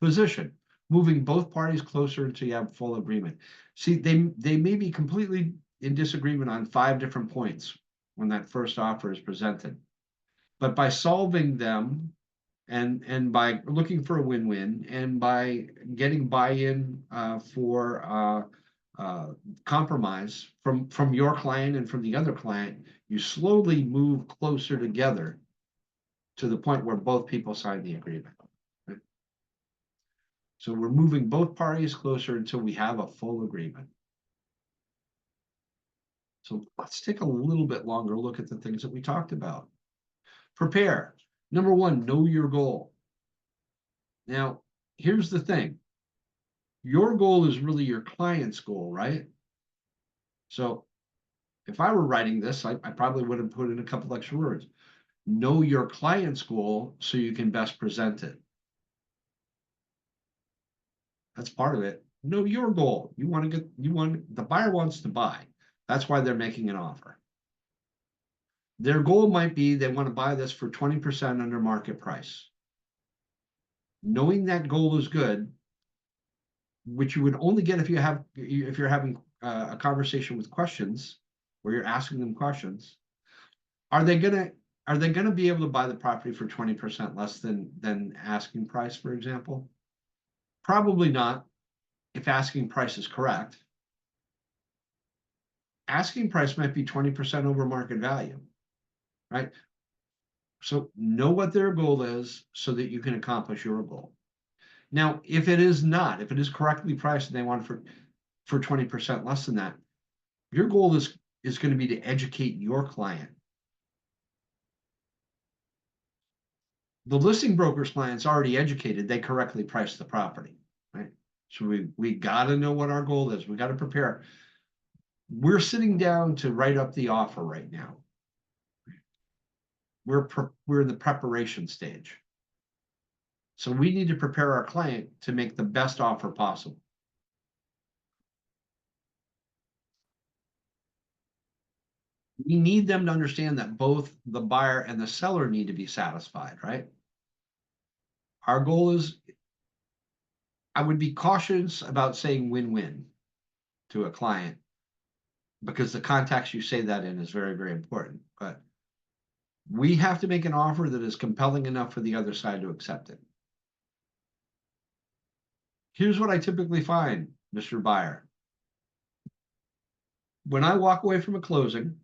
Position. Moving both parties closer until you have full agreement. See, they may be completely in disagreement on 5 different points when that first offer is presented. But by solving them and by looking for a win-win and by getting buy-in for compromise from your client and from the other client, you slowly move closer together to the point where both people sign the agreement. Right? So we're moving both parties closer until we have a full agreement. So let's take a little bit longer look at the things that we talked about. Prepare. Number one, know your goal. Now, here's the thing. Your goal is really your client's goal, right? So if I were writing this, I probably would have put in a couple extra words. Know your client's goal so you can best present it. That's part of it. Know your goal. The buyer wants to buy. That's why they're making an offer. Their goal might be they want to buy this for 20% under market price. Knowing that goal is good, which you would only get if you're having a conversation with questions, where you're asking them questions. Are they gonna be able to buy the property for 20% less than asking price, for example? Probably not, if asking price is correct. Asking price might be 20% over market value, right? So know what their goal is so that you can accomplish your goal. Now, if it is not, if it is correctly priced and they want for 20% less than that, your goal is going to be to educate your client. The listing broker's client's already educated, they correctly priced the property, right? So we got to know what our goal is. We got to prepare. We're sitting down to write up the offer right now. We're in the preparation stage. So we need to prepare our client to make the best offer possible. We need them to understand that both the buyer and the seller need to be satisfied, right? Our goal is, I would be cautious about saying win-win to a client, because the context you say that in is very, very important. But we have to make an offer that is compelling enough for the other side to accept it. Here's what I typically find, Mr. Buyer. When I walk away from a closing,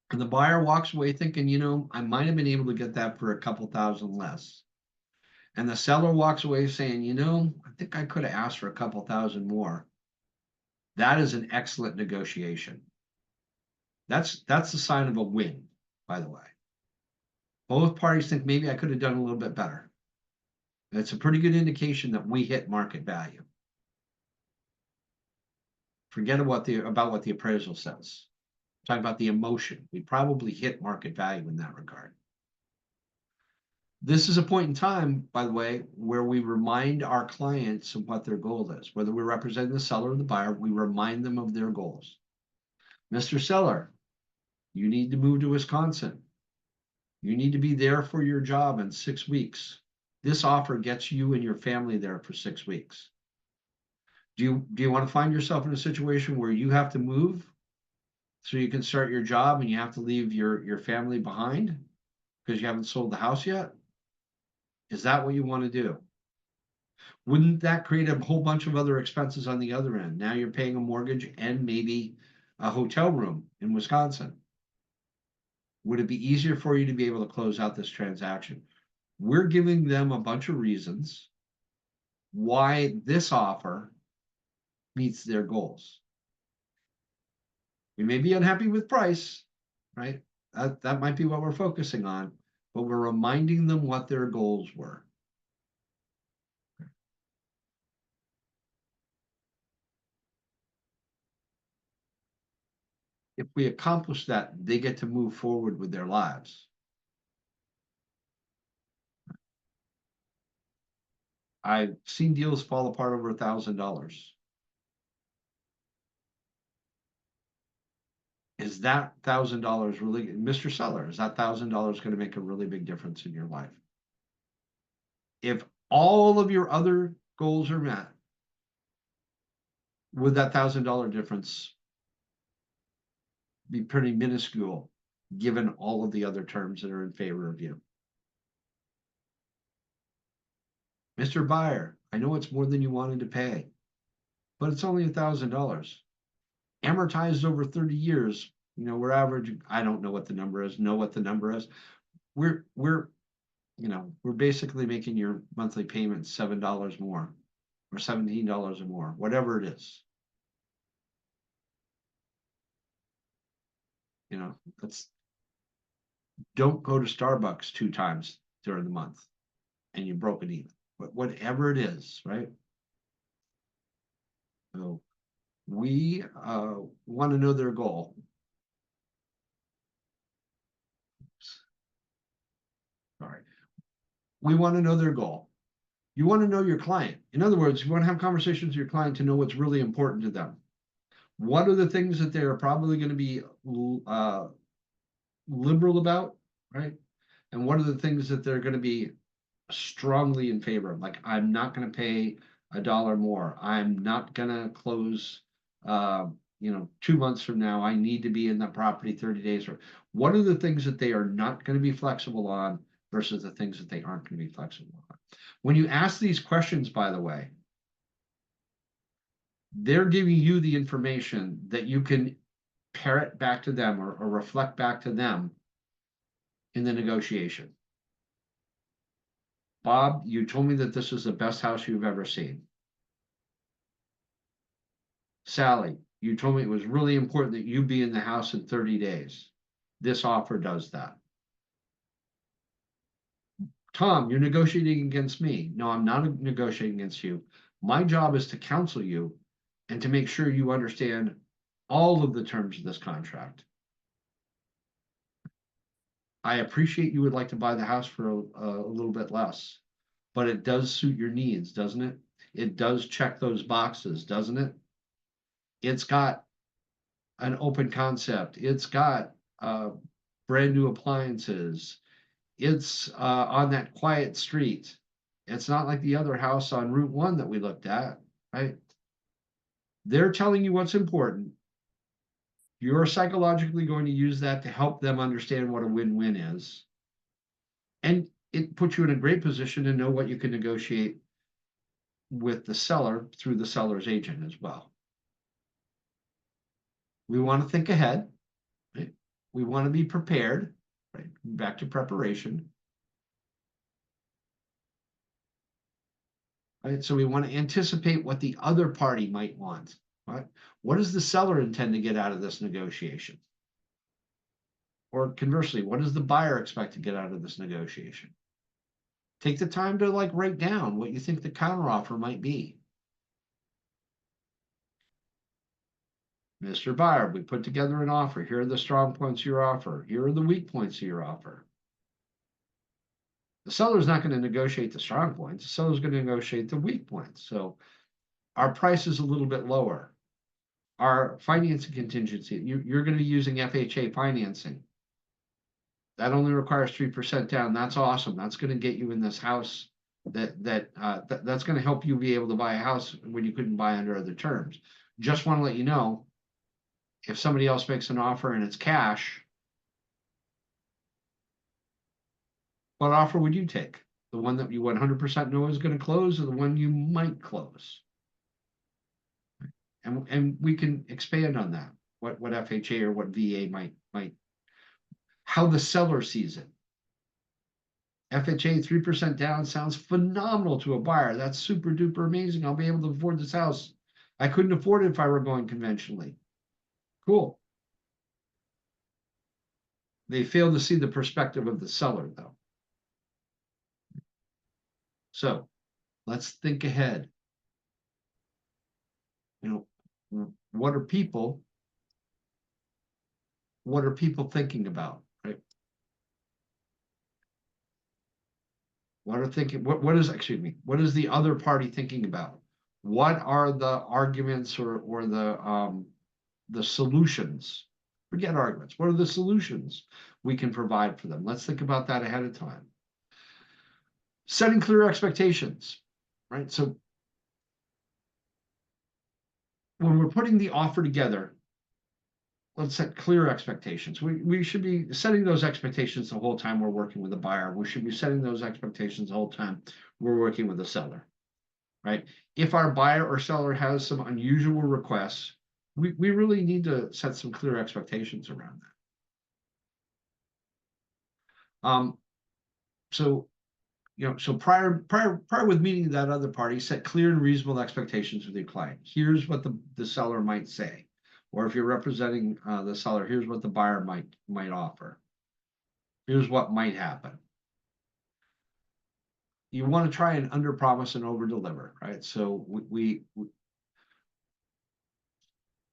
and the buyer walks away thinking, I might have been able to get that for a couple thousand less. And the seller walks away saying, I think I could have asked for a couple thousand more. That is an excellent negotiation. That's the sign of a win, by the way. Both parties think maybe I could have done a little bit better. That's a pretty good indication that we hit market value. Forget about what the appraisal says. Talk about the emotion. We probably hit market value in that regard. This is a point in time, by the way, where we remind our clients of what their goal is. Whether we're representing the seller or the buyer, we remind them of their goals. Mr. Seller, you need to move to Wisconsin. You need to be there for your job in 6 weeks. This offer gets you and your family there for 6 weeks. Do you want to find yourself in a situation where you have to move so you can start your job and you have to leave your family behind because you haven't sold the house yet? Is that what you want to do? Wouldn't that create a whole bunch of other expenses on the other end? Now you're paying a mortgage and maybe a hotel room in Wisconsin. Would it be easier for you to be able to close out this transaction? We're giving them a bunch of reasons why this offer meets their goals. We may be unhappy with price, right? That might be what we're focusing on, but we're reminding them what their goals were. If we accomplish that, they get to move forward with their lives. I've seen deals fall apart over $1,000. Is that $1,000 really, Mr. Seller, is that $1,000 going to make a really big difference in your life? If all of your other goals are met, would that $1,000 difference be pretty minuscule given all of the other terms that are in favor of you? Mr. Buyer, I know it's more than you wanted to pay, but it's only $1,000. Amortized over 30 years, we're averaging, I don't know what the number is, know what the number is. We're basically making your monthly payment $7 more or $17 or more, whatever it is. That's don't go to Starbucks 2 times during the month and you broke it even. But whatever it is, right? So we want to know their goal. All right. We want to know their goal. You want to know your client. In other words, you want to have conversations with your client to know what's really important to them. What are the things that they're probably going to be liberal about, right? And what are the things that they're going to be strongly in favor of? Like, I'm not going to pay $1 more. I'm not going to close, 2 months from now. I need to be in the property 30 days. Or what are the things that they are not going to be flexible on versus the things that they aren't going to be flexible on? When you ask these questions, by the way, they're giving you the information that you can parrot back to them or reflect back to them in the negotiation. Bob, you told me that this is the best house you've ever seen. Sally, you told me it was really important that you be in the house in 30 days. This offer does that. Tom, you're negotiating against me. No, I'm not negotiating against you. My job is to counsel you and to make sure you understand all of the terms of this contract. I appreciate you would like to buy the house for a little bit less, but it does suit your needs, doesn't it? It does check those boxes, doesn't it? It's got an open concept. It's got brand new appliances. It's on that quiet street. It's not like the other house on Route 1 that we looked at, right? They're telling you what's important. You're psychologically going to use that to help them understand what a win-win is. And it puts you in a great position to know what you can negotiate with the seller through the seller's agent as well. We want to think ahead, right? We want to be prepared, right? Back to preparation. Right? So we want to anticipate what the other party might want. Right? What does the seller intend to get out of this negotiation? Or conversely, what does the buyer expect to get out of this negotiation? Take the time to write down what you think the counteroffer might be. Mr. Buyer, we put together an offer. Here are the strong points of your offer. Here are the weak points of your offer. The seller's not going to negotiate the strong points. The seller's going to negotiate the weak points. So our price is a little bit lower. Our financing contingency, you're going to be using FHA financing. That only requires 3% down. That's awesome. That's going to get you in this house. That's going to help you be able to buy a house when you couldn't buy under other terms. Just want to let you know, if somebody else makes an offer and it's cash, what offer would you take? The one that you 100% know is going to close, or the one you might close? And we can expand on that. What FHA or what VA might how the seller sees it. FHA 3% down sounds phenomenal to a buyer. That's super duper amazing. I'll be able to afford this house. I couldn't afford it if I were going conventionally. Cool. They fail to see the perspective of the seller, though. So let's think ahead. What are people thinking about, right? What is the other party thinking about? What are the arguments or the solutions? Forget arguments. What are the solutions we can provide for them? Let's think about that ahead of time. Setting clear expectations, right? So when we're putting the offer together, let's set clear expectations. We should be setting those expectations the whole time we're working with a buyer. We should be setting those expectations the whole time we're working with a seller, right? If our buyer or seller has some unusual requests, we really need to set some clear expectations around that. So, so prior with meeting that other party, set clear and reasonable expectations with your client. Here's what the seller might say. Or if you're representing the seller, here's what the buyer might offer. Here's what might happen. You want to try and underpromise and overdeliver, right? So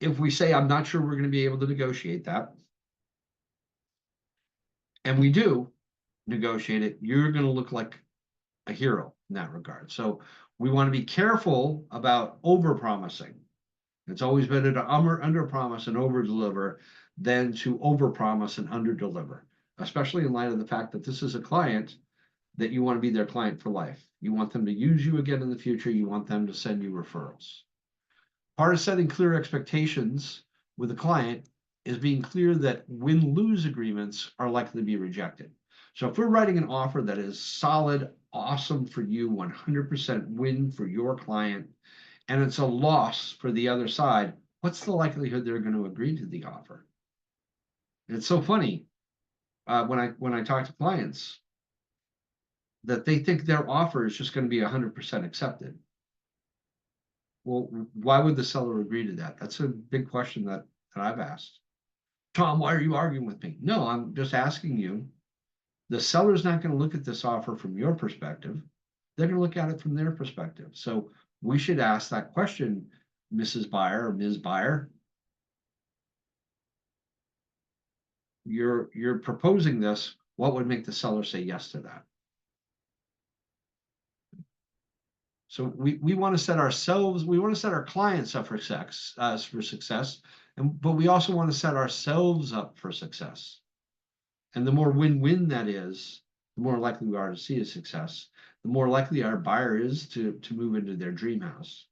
if we say, I'm not sure we're going to be able to negotiate that, and we do negotiate it, you're going to look like a hero in that regard. So we want to be careful about overpromising. It's always better to underpromise and overdeliver than to overpromise and underdeliver, especially in light of the fact that this is a client that you want to be their client for life. You want them to use you again in the future. You want them to send you referrals. Part of setting clear expectations with a client is being clear that win-lose agreements are likely to be rejected. So if we're writing an offer that is solid, awesome for you, 100% win for your client, and it's a loss for the other side, what's the likelihood they're going to agree to the offer? And it's so funny when I talk to clients that they think their offer is just going to be 100% accepted. Well, why would the seller agree to that? That's a big question that I've asked. Tom, why are you arguing with me? No, I'm just asking you. The seller's not going to look at this offer from your perspective. They're going to look at it from their perspective. So we should ask that question, Mrs. Buyer or Ms. Buyer. You're proposing this. What would make the seller say yes to that? So we want to set ourselves, we want to set our clients up for success, but we also want to set ourselves up for success. And the more win-win that is, the more likely we are to see a success. The more likely our buyer is to move into their dream house.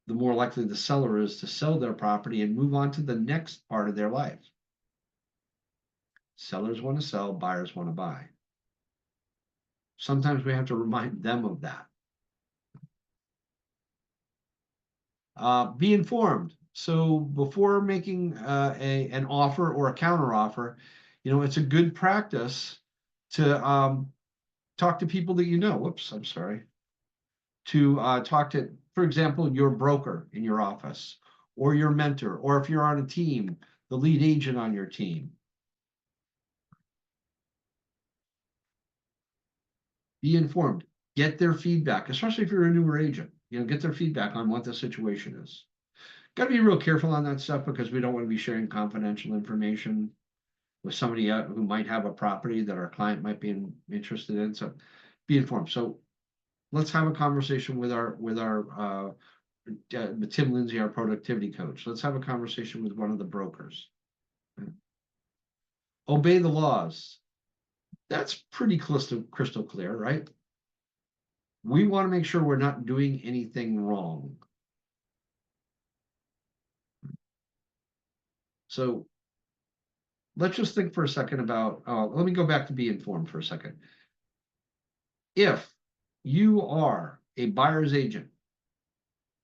The more likely the seller is to sell their property and move on to the next part of their life. Sellers want to sell, buyers want to buy. Sometimes we have to remind them of that. Be informed. So before making an offer or a counter offer, it's a good practice to talk to people that you know. Whoops, I'm sorry. To talk to, for example, your broker in your office, or your mentor, or if you're on a team, the lead agent on your team. Be informed. Get their feedback, especially if you're a newer agent. Get their feedback on what the situation is. Got to be real careful on that stuff because we don't want to be sharing confidential information with somebody who might have a property that our client might be interested in. So be informed. So let's have a conversation with Tim Lindsay, our productivity coach. Let's have a conversation with one of the brokers. Obey the laws. That's pretty crystal clear, right? We want to make sure we're not doing anything wrong. So let's just think for a second about, let me go back to be informed for a second. If you are a buyer's agent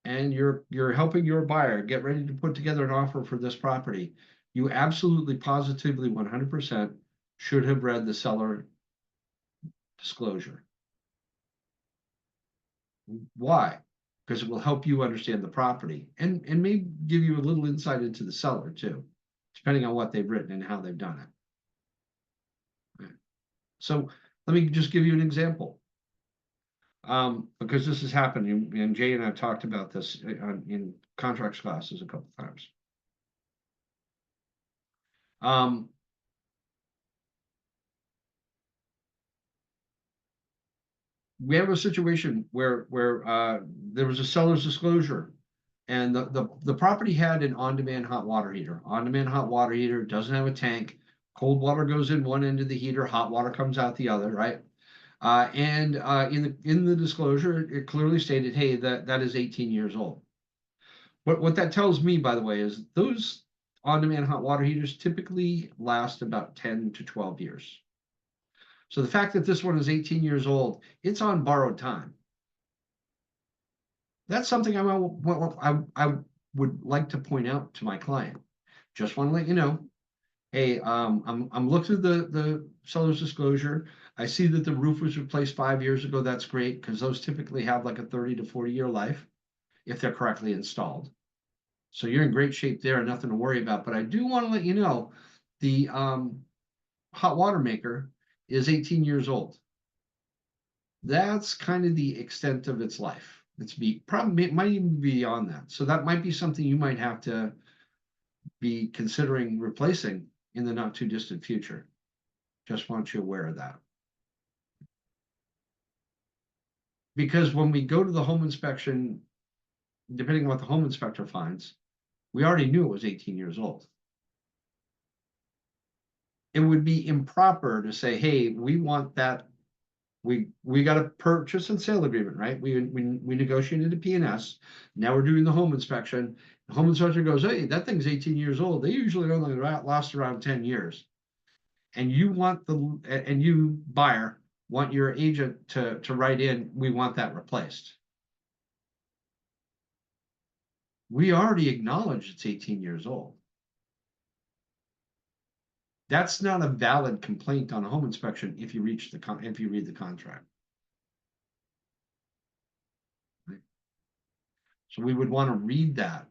and you're helping your buyer get ready to put together an offer for this property, you absolutely, positively, 100% should have read the seller disclosure. Why? Because it will help you understand the property and may give you a little insight into the seller too, depending on what they've written and how they've done it. So let me just give you an example. Because this has happened, and Jay and I have talked about this in contracts classes a couple times. We have a situation where there was a seller's disclosure, and the property had an on-demand hot water heater. On-demand hot water heater doesn't have a tank. Cold water goes in one end of the heater, hot water comes out the other, right? And in the disclosure, it clearly stated, hey, that is 18 years old. What that tells me, by the way, is those on-demand hot water heaters typically last about 10 to 12 years. So the fact that this one is 18 years old, it's on borrowed time. That's something I would like to point out to my client. Just want to let you know, hey, I'm looking at the seller's disclosure. I see that the roof was replaced 5 years ago. That's great because those typically have like a 30 to 40-year life if they're correctly installed. So you're in great shape there, nothing to worry about. But I do want to let you know the hot water maker is 18 years old. That's kind of the extent of its life. Probably it might even be beyond that. So that might be something you might have to be considering replacing in the not too distant future. Just want you aware of that. Because when we go to the home inspection, depending on what the home inspector finds, we already knew it was 18 years old. It would be improper to say, hey, we want that. We got a purchase and sale agreement, right? We negotiated a P&S. Now we're doing the home inspection. The home inspector goes, hey, that thing's 18 years old. They usually only last around 10 years. And you buyer want your agent to write in, we want that replaced. We already acknowledge it's 18 years old. That's not a valid complaint on a home inspection if you read the contract. Right? So we would want to read that.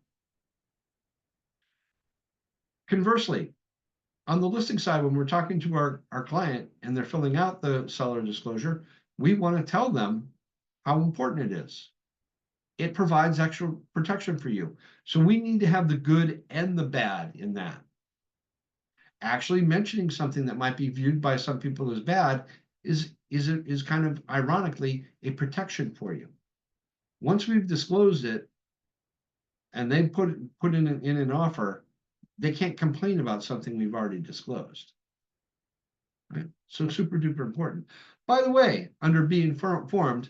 Conversely, on the listing side, when we're talking to our client and they're filling out the seller disclosure, we want to tell them how important it is. It provides extra protection for you. So we need to have the good and the bad in that. Actually mentioning something that might be viewed by some people as bad is kind of ironically a protection for you. Once we've disclosed it and they put in an offer, they can't complain about something we've already disclosed. Right? So super duper important. By the way, under being informed,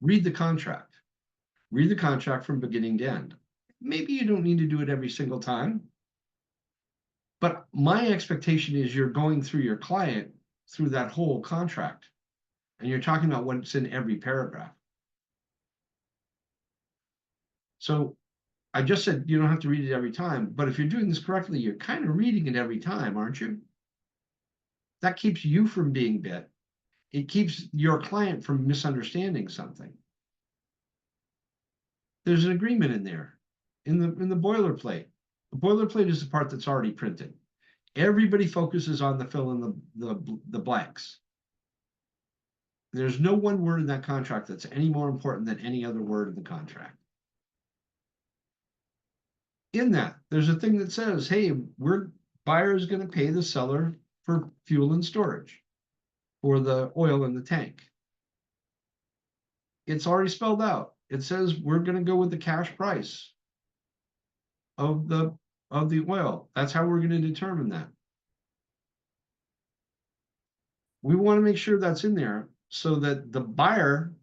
read the contract. Read the contract from beginning to end. Maybe you don't need to do it every single time. But my expectation is you're going through your client through that whole contract. And you're talking about what's in every paragraph. So I just said you don't have to read it every time. But if you're doing this correctly, you're kind of reading it every time, aren't you? That keeps you from being bit. It keeps your client from misunderstanding something. There's an agreement in there, in the boilerplate. The boilerplate is the part that's already printed. Everybody focuses on the fill in the blanks. There's no one word in that contract that's any more important than any other word in the contract. In that, there's a thing that says, hey, buyer is going to pay the seller for fuel and storage for the oil in the tank. It's already spelled out. It says we're going to go with the cash price of the oil. That's how we're going to determine that. We want to make sure that's in there so that the buyer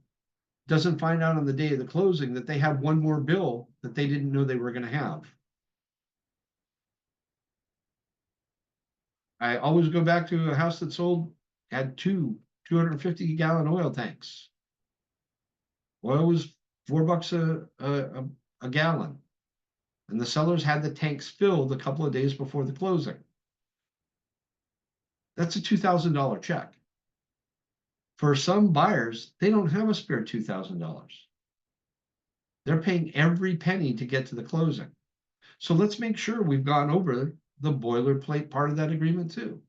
doesn't find out on the day of the closing that they have one more bill that they didn't know they were going to have. I always go back to a house that sold, had 250-gallon oil tanks. Oil was $4 a gallon. And the sellers had the tanks filled a couple of days before the closing. That's a $2,000 check. For some buyers, they don't have a spare $2,000. They're paying every penny to get to the closing. So let's make sure we've gone over the boilerplate part of that agreement too,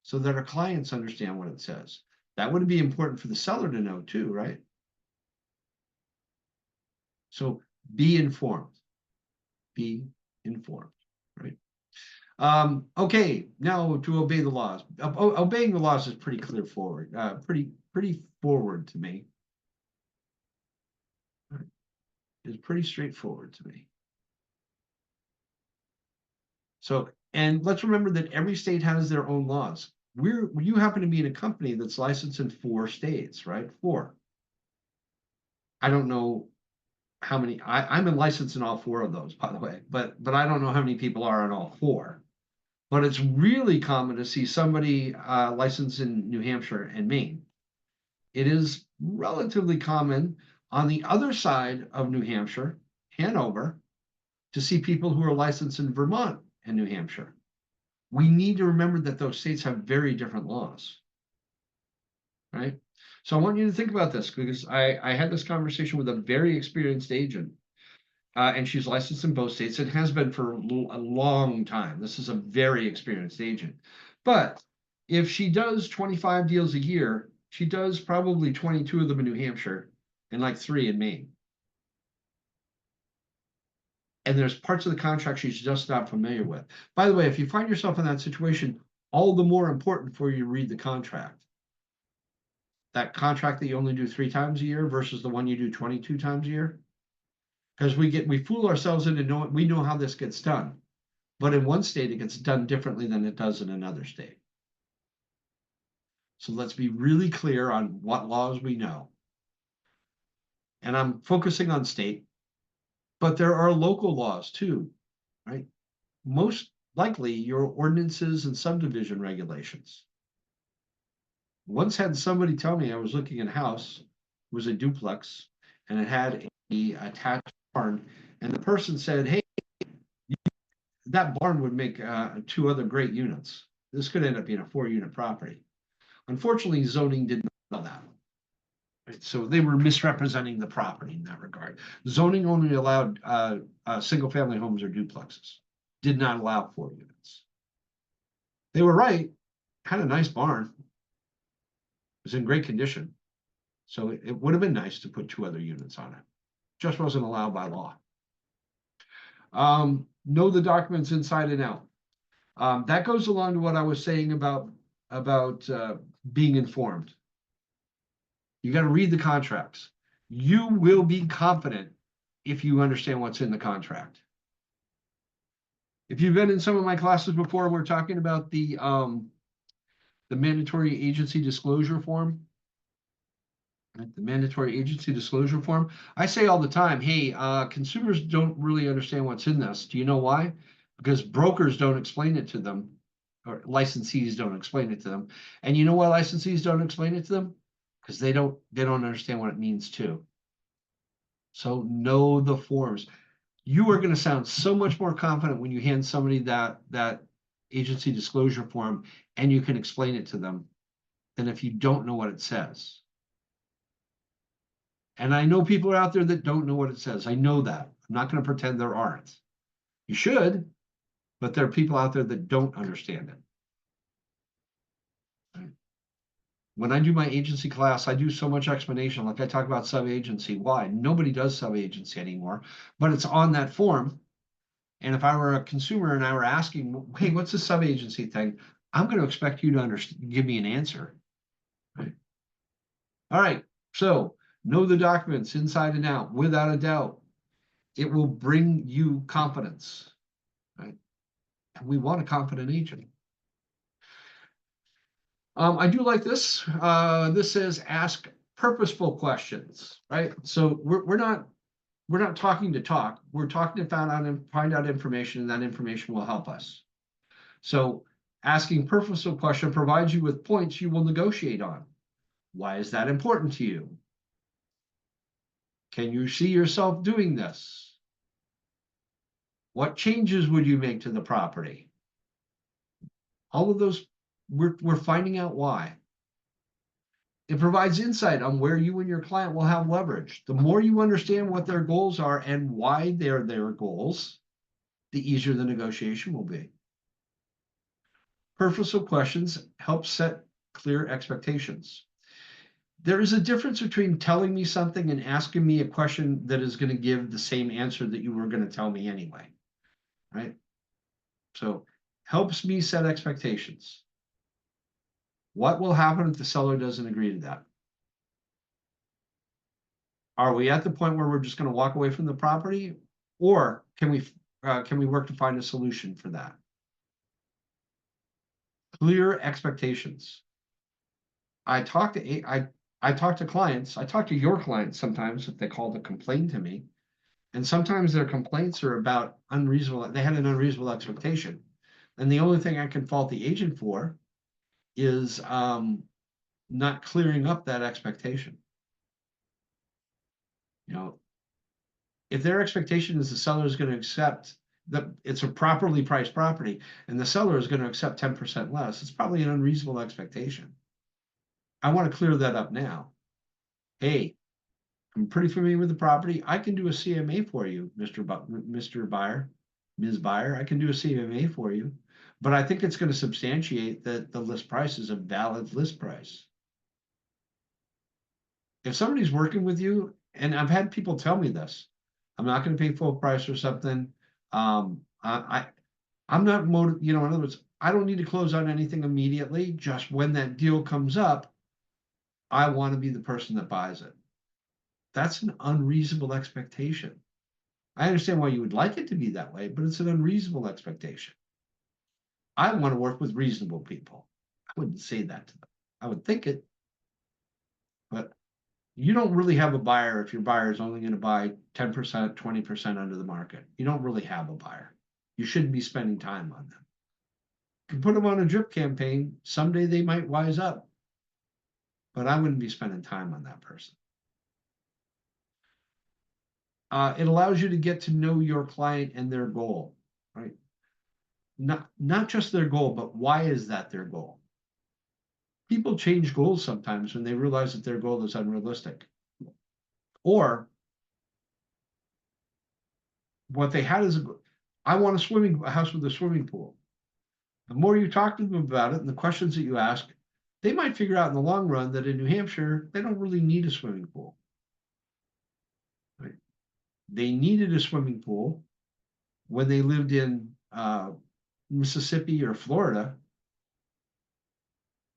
so that our clients understand what it says. That would be important for the seller to know too, right? So be informed. Be informed, right? Okay, now to obey the laws. Obeying the laws is pretty clear forward, pretty forward to me. It's pretty straightforward to me. So, and let's remember that every state has their own laws. You happen to be in a company that's licensed in 4 states, right? 4. I don't know how many, I'm licensed in all 4 of those, by the way, but I don't know how many people are in all 4. But it's really common to see somebody licensed in New Hampshire and Maine. It is relatively common on the other side of New Hampshire, Hanover, to see people who are licensed in Vermont and New Hampshire. We need to remember that those states have very different laws, right? So I want you to think about this, because I had this conversation with a very experienced agent, and she's licensed in both states and has been for a long time. This is a very experienced agent. But if she does 25 deals a year, she does probably 22 of them in New Hampshire and like 3 in Maine. And there's parts of the contract she's just not familiar with. By the way, if you find yourself in that situation, all the more important for you to read the contract. That contract that you only do 3 times a year versus the one you do 22 times a year. Because we fool ourselves into knowing, we know how this gets done. But in one state, it gets done differently than it does in another state. So let's be really clear on what laws we know. And I'm focusing on state, but there are local laws too, right? Most likely your ordinances and subdivision regulations. Once had somebody tell me, I was looking at a house, it was a duplex, and it had a attached barn, and the person said, hey, that barn would make 2 other great units. This could end up being a 4-unit property. Unfortunately, zoning didn't allow that. Right? So they were misrepresenting the property in that regard. Zoning only allowed single-family homes or duplexes. Did not allow 4 units. They were right. Had a nice barn. It was in great condition. So it would have been nice to put 2 other units on it. Just wasn't allowed by law. Know the documents inside and out. That goes along to what I was saying about being informed. You got to read the contracts. You will be confident if you understand what's in the contract. If you've been in some of my classes before, we're talking about the mandatory agency disclosure form. The mandatory agency disclosure form. I say all the time, hey, consumers don't really understand what's in this. Do you know why? Because brokers don't explain it to them, or licensees don't explain it to them. And you know why licensees don't explain it to them? Because they don't understand what it means too. So know the forms. You are going to sound so much more confident when you hand somebody that agency disclosure form and you can explain it to them than if you don't know what it says. And I know people are out there that don't know what it says. I know that. I'm not going to pretend there aren't. You should, but there are people out there that don't understand it. When I do my agency class, I do so much explanation. Like I talk about sub-agency. Why? Nobody does sub-agency anymore, but it's on that form. And if I were a consumer and I were asking, hey, what's a sub-agency thing? I'm going to expect you to give me an answer. Right? All right. So know the documents inside and out, without a doubt. It will bring you confidence. Right? And we want a confident agent. I do like this. This says ask purposeful questions, right? So we're not talking to talk. We're talking to find out information, and that information will help us. So asking purposeful question provides you with points you will negotiate on. Why is that important to you? Can you see yourself doing this? What changes would you make to the property? All of those, we're finding out why. It provides insight on where you and your client will have leverage. The more you understand what their goals are and why they're their goals, the easier the negotiation will be. Purposeful questions help set clear expectations. There is a difference between telling me something and asking me a question that is going to give the same answer that you were going to tell me anyway, right? So helps me set expectations. What will happen if the seller doesn't agree to that? Are we at the point where we're just going to walk away from the property, or can we work to find a solution for that? Clear expectations. I talk to clients. I talk to your clients sometimes if they call to complain to me. And sometimes their complaints are about unreasonable, they had an unreasonable expectation. And the only thing I can fault the agent for is not clearing up that expectation. You know, if their expectation is the seller is going to accept that it's a properly priced property and the seller is going to accept 10% less, it's probably an unreasonable expectation. I want to clear that up now. Hey, I'm pretty familiar with the property. I can do a CMA for you, Mr. Buyer, Ms. Buyer. I can do a CMA for you, but I think it's going to substantiate that the list price is a valid list price. If somebody's working with you, and I've had people tell me this, I'm not going to pay full price or something. I'm not motivated, you know, in other words, I don't need to close on anything immediately. Just when that deal comes up, I want to be the person that buys it. That's an unreasonable expectation. I understand why you would like it to be that way, but it's an unreasonable expectation. I want to work with reasonable people. I wouldn't say that to them. I would think it, but you don't really have a buyer if your buyer is only going to buy 10%, 20% under the market. You don't really have a buyer. You shouldn't be spending time on them. You can put them on a drip campaign. Someday they might wise up, but I wouldn't be spending time on that person. It allows you to get to know your client and their goal, right? Not just their goal, but why is that their goal? People change goals sometimes when they realize that their goal is unrealistic. Or what they had is, I want a house with a swimming pool. The more you talk to them about it and the questions that you ask, they might figure out in the long run that in New Hampshire, they don't really need a swimming pool. Right? They needed a swimming pool when they lived in Mississippi or Florida.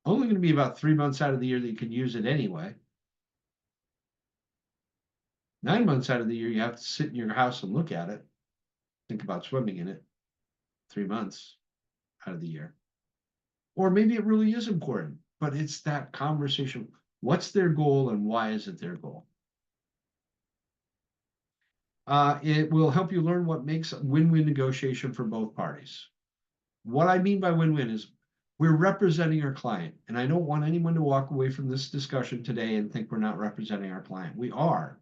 Only going to be about 3 months out of the year that you can use it anyway. 9 months out of the year, you have to sit in your house and look at it. Think about swimming in it. 3 months out of the year. Or maybe it really is important, but it's that conversation. What's their goal and why is it their goal? It will help you learn what makes a win-win negotiation for both parties. What I mean by win-win is we're representing our client. And I don't want anyone to walk away from this discussion today and think we're not representing our client. We are,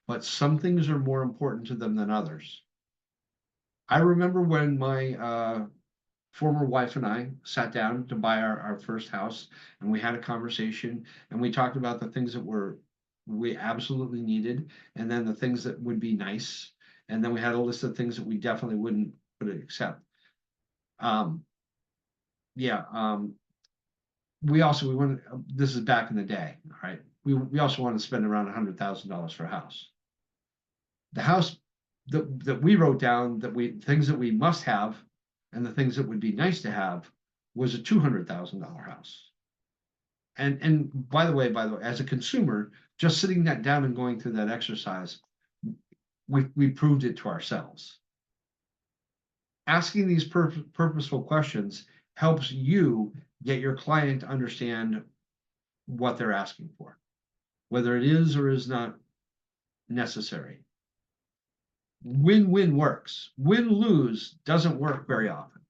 but some things are more important to them than others. I remember when my former wife and I sat down to buy our first house, and we had a conversation, and we talked about the things that we absolutely needed, and then the things that would be nice, and then we had a list of things that we definitely wouldn't accept. We wanted, this is back in the day, right? We also want to spend around $100,000 for a house. The house that we wrote down things that we must have and the things that would be nice to have was a $200,000 house. And by the way, as a consumer, just sitting that down and going through that exercise, we proved it to ourselves. Asking these purposeful questions helps you get your client to understand what they're asking for, whether it is or is not necessary. Win-win works. Win-lose doesn't work very often.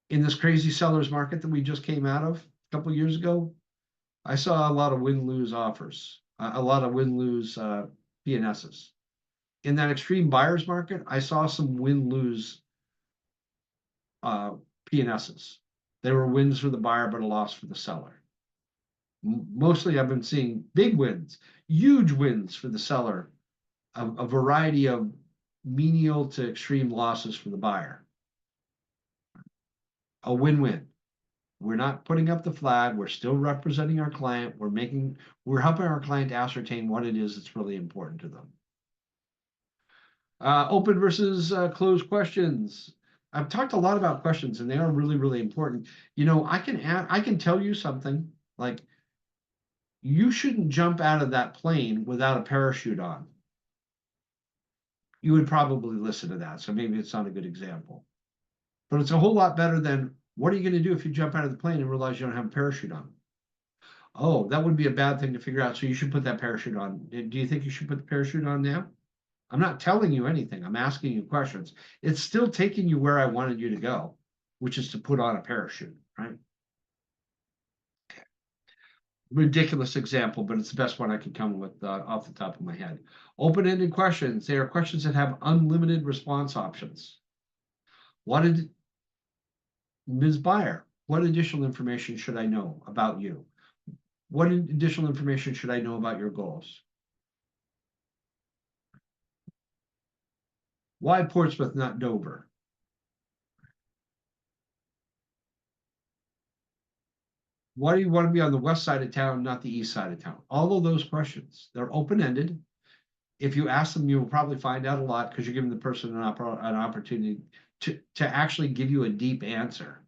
In this crazy seller's market that we just came out of a couple of years ago, I saw a lot of win-lose offers, a lot of win-lose P&Ss. In that extreme buyer's market, I saw some win-lose P&Ss. They were wins for the buyer, but a loss for the seller. Mostly I've been seeing big wins, huge wins for the seller, a variety of menial to extreme losses for the buyer. A win-win. We're not putting up the flag. We're still representing our client. We're helping our client ascertain what it is that's really important to them. Open versus closed questions. I've talked a lot about questions, and they are really, really important. You know, I can tell you something like, you shouldn't jump out of that plane without a parachute on. You would probably listen to that, so maybe it's not a good example. But it's a whole lot better than, what are you going to do if you jump out of the plane and realize you don't have a parachute on? Oh, that would be a bad thing to figure out, so you should put that parachute on. Do you think you should put the parachute on now? I'm not telling you anything. I'm asking you questions. It's still taking you where I wanted you to go, which is to put on a parachute, right? Ridiculous example, but it's the best one I can come with off the top of my head. Open-ended questions. They are questions that have unlimited response options. What did Ms. Buyer, what additional information should I know about you? What additional information should I know about your goals? Why Portsmouth, not Dover? Why do you want to be on the west side of town, not the east side of town? All of those questions, they're open-ended. If you ask them, you will probably find out a lot because you're giving the person an opportunity to actually give you a deep answer.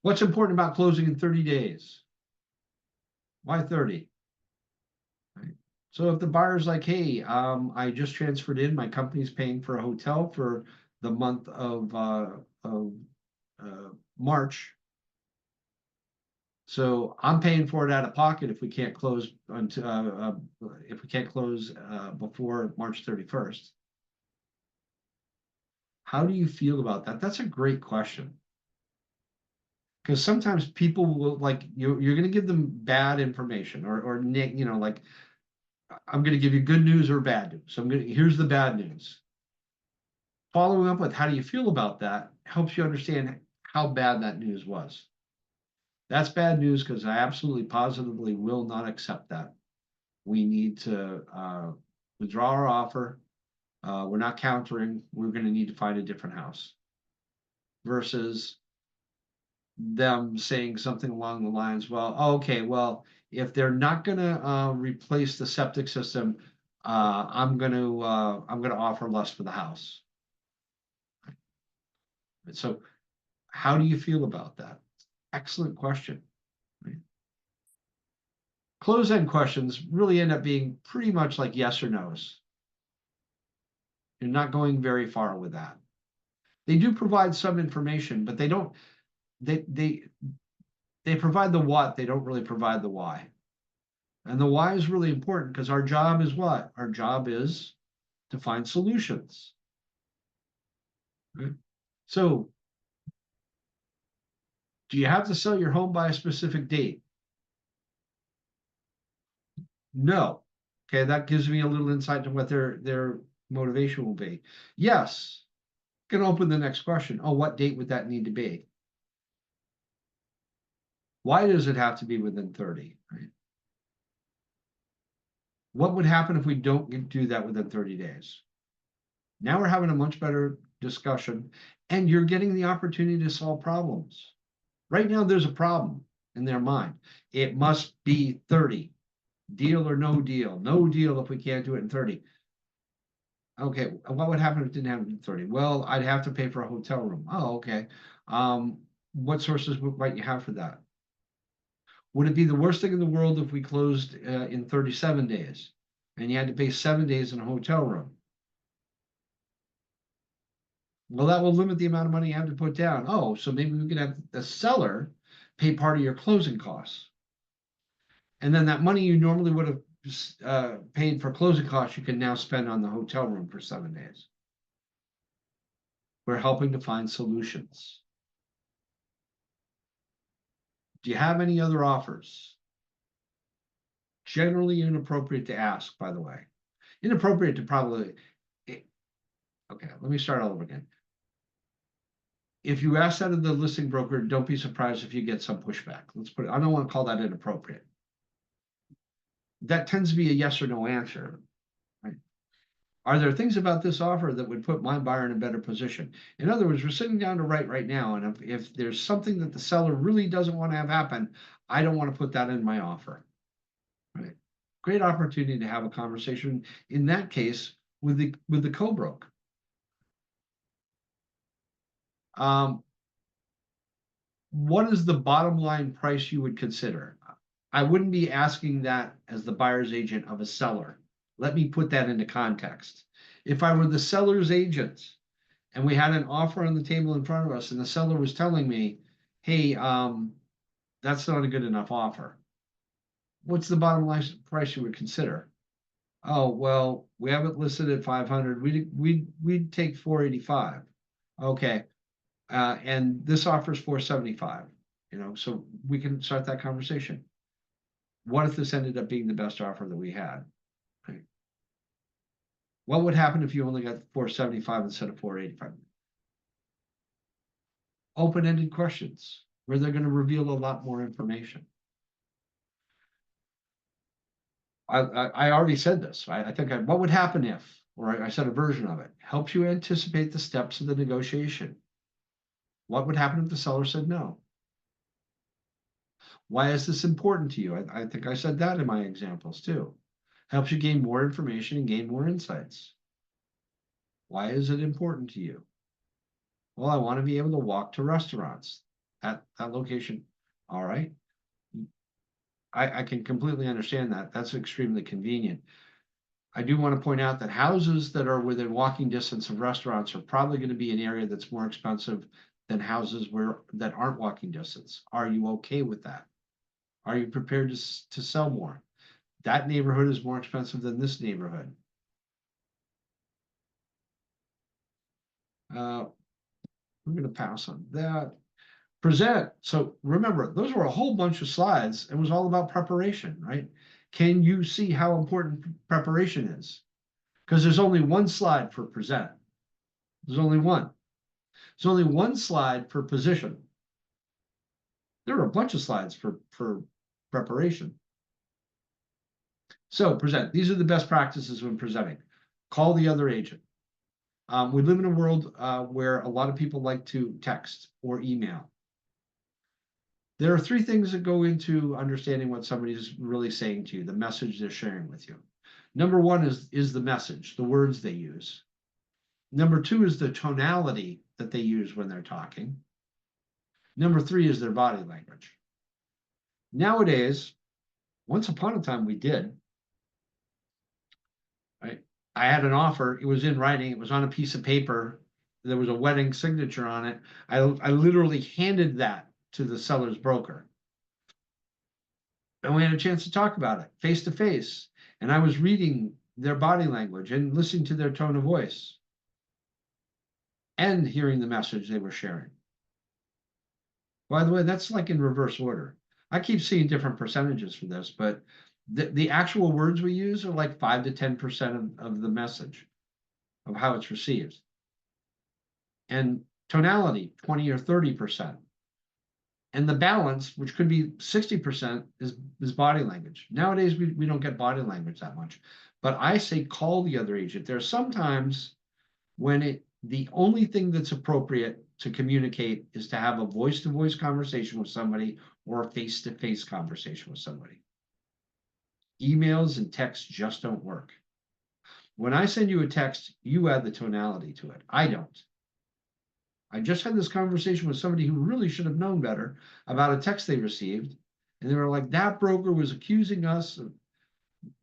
What's important about closing in 30 days? Why 30? Right. So if the buyer's like, hey, I just transferred in, my company's paying for a hotel for the month of March. So I'm paying for it out of pocket if we can't close until before March 31st. How do you feel about that? That's a great question. Because sometimes people will like you're going to give them bad information or like I'm going to give you good news or bad news. So here's the bad news. Following up with how do you feel about that helps you understand how bad that news was. That's bad news because I absolutely positively will not accept that. We need to withdraw our offer. We're not countering. We're going to need to find a different house. Versus them saying something along the lines, well, okay, well, if they're not going to replace the septic system, I'm going to offer less for the house. So, how do you feel about that? Excellent question. Right? Close-end questions really end up being pretty much like yes or no's. You're not going very far with that. They do provide some information, but they don't. They provide the what. They don't really provide the why. And the why is really important because our job is what? Our job is to find solutions. Right? So, do you have to sell your home by a specific date? No. Okay, that gives me a little insight to what their motivation will be. Yes. Can open the next question. Oh, what date would that need to be? Why does it have to be within 30? Right? What would happen if we don't do that within 30 days? Now we're having a much better discussion, and you're getting the opportunity to solve problems. Right now, there's a problem in their mind. It must be 30. Deal or no deal. No deal if we can't do it in 30. Okay, what would happen if it didn't happen in 30? Well, I'd have to pay for a hotel room. Oh, okay. What sources might you have for that? Would it be the worst thing in the world if we closed in 37 days and you had to pay 7 days in a hotel room? Well, that will limit the amount of money you have to put down. Oh, so maybe we could have the seller pay part of your closing costs. And then that money you normally would have paid for closing costs, you can now spend on the hotel room for 7 days. We're helping to find solutions. Do you have any other offers? Generally inappropriate to ask, by the way. Inappropriate to probably. Okay, let me start all over again. If you ask that of the listing broker, don't be surprised if you get some pushback. Let's put it, I don't want to call that inappropriate. That tends to be a yes or no answer. Right? Are there things about this offer that would put my buyer in a better position? In other words, we're sitting down to write right now, and if there's something that the seller really doesn't want to have happen, I don't want to put that in my offer. Right? Great opportunity to have a conversation in that case with the co-broke. What is the bottom line price you would consider? I wouldn't be asking that as the buyer's agent of a seller. Let me put that into context. If I were the seller's agent and we had an offer on the table in front of us and the seller was telling me, hey, that's not a good enough offer. What's the bottom line price you would consider? Oh, well, we have it listed at 500. We'd take 485. Okay. And this offers 475, so we can start that conversation. What if this ended up being the best offer that we had? Right? What would happen if you only got 475 instead of 485? Open-ended questions where they're going to reveal a lot more information. I already said this. I think what would happen if, or I said a version of it, helps you anticipate the steps of the negotiation. What would happen if the seller said no? Why is this important to you? I think I said that in my examples too. Helps you gain more information and gain more insights. Why is it important to you? Well, I want to be able to walk to restaurants at that location. All right. I can completely understand that. That's extremely convenient. I do want to point out that houses that are within walking distance of restaurants are probably going to be an area that's more expensive than houses that aren't walking distance. Are you okay with that? Are you prepared to sell more? That neighborhood is more expensive than this neighborhood. We're going to pass on that. Present. So remember, those were a whole bunch of slides. It was all about preparation, right? Can you see how important preparation is? Because there's only one slide for present. There's only one. There's only one slide for position. There are a bunch of slides for preparation. So present. These are the best practices when presenting. Call the other agent. We live in a world where a lot of people like to text or email. There are three things that go into understanding what somebody is really saying to you, the message they're sharing with you. Number one is the message, the words they use. Number two is the tonality that they use when they're talking. Number three is their body language. Nowadays, once upon a time we did, right? I had an offer, it was in writing, it was on a piece of paper, there was a wedding signature on it. I literally handed that to the seller's broker. And we had a chance to talk about it face to face. And I was reading their body language and listening to their tone of voice and hearing the message they were sharing. By the way, that's like in reverse order. I keep seeing different percentages for this, but the actual words we use are like 5 to 10% of the message of how it's received. And tonality, 20 or 30%. And the balance, which could be 60%, is body language. Nowadays, we don't get body language that much. But I say call the other agent. There are sometimes when the only thing that's appropriate to communicate is to have a voice-to-voice conversation with somebody or a face-to-face conversation with somebody. Emails and texts just don't work. When I send you a text, you add the tonality to it. I don't. I just had this conversation with somebody who really should have known better about a text they received. And they were like, that broker was accusing us.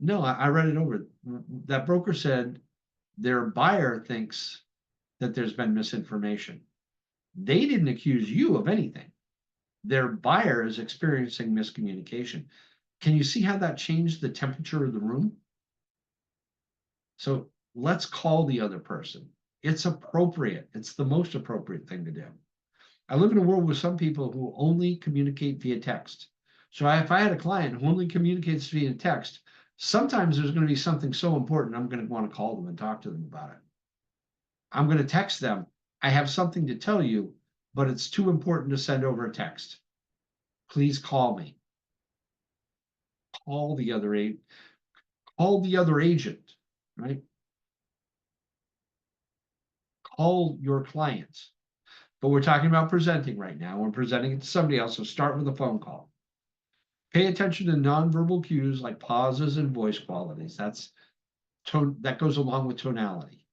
No, I read it over. That broker said their buyer thinks that there's been misinformation. They didn't accuse you of anything. Their buyer is experiencing miscommunication. Can you see how that changed the temperature of the room? So let's call the other person. It's appropriate. It's the most appropriate thing to do. I live in a world with some people who only communicate via text. So if I had a client who only communicates via text, sometimes there's going to be something so important, I'm going to want to call them and talk to them about it. I'm going to text them. I have something to tell you, but it's too important to send over a text. Please call me. Call the other agent. Call the other agent, right? Call your clients. But we're talking about presenting right now. We're presenting it to somebody else, so start with a phone call. Pay attention to nonverbal cues like pauses and voice qualities. That goes along with tonality.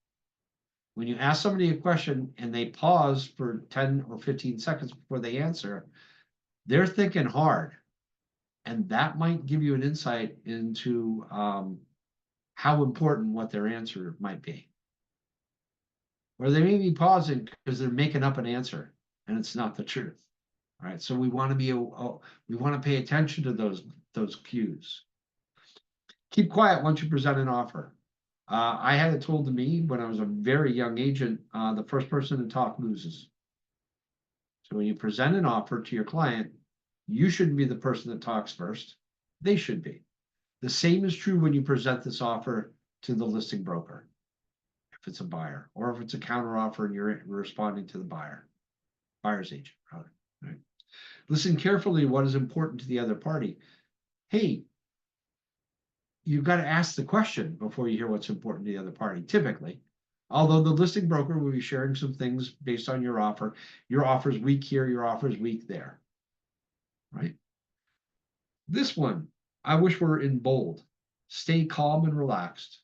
When you ask somebody a question and they pause for 10 or 15 seconds before they answer, they're thinking hard. And that might give you an insight into how important what their answer might be. Or they may be pausing because they're making up an answer and it's not the truth. All right, so we want to pay attention to those cues. Keep quiet once you present an offer. I had it told to me when I was a very young agent, the first person to talk loses. So when you present an offer to your client, you shouldn't be the person that talks first. They should be. The same is true when you present this offer to the listing broker, if it's a buyer, or if it's a counter offer and you're responding to the buyer's agent, rather. Right? Listen carefully what is important to the other party. Hey, you've got to ask the question before you hear what's important to the other party, typically. Although the listing broker will be sharing some things based on your offer. Your offer's weak here, your offer's weak there. Right? This one, I wish were in bold. Stay calm and relaxed.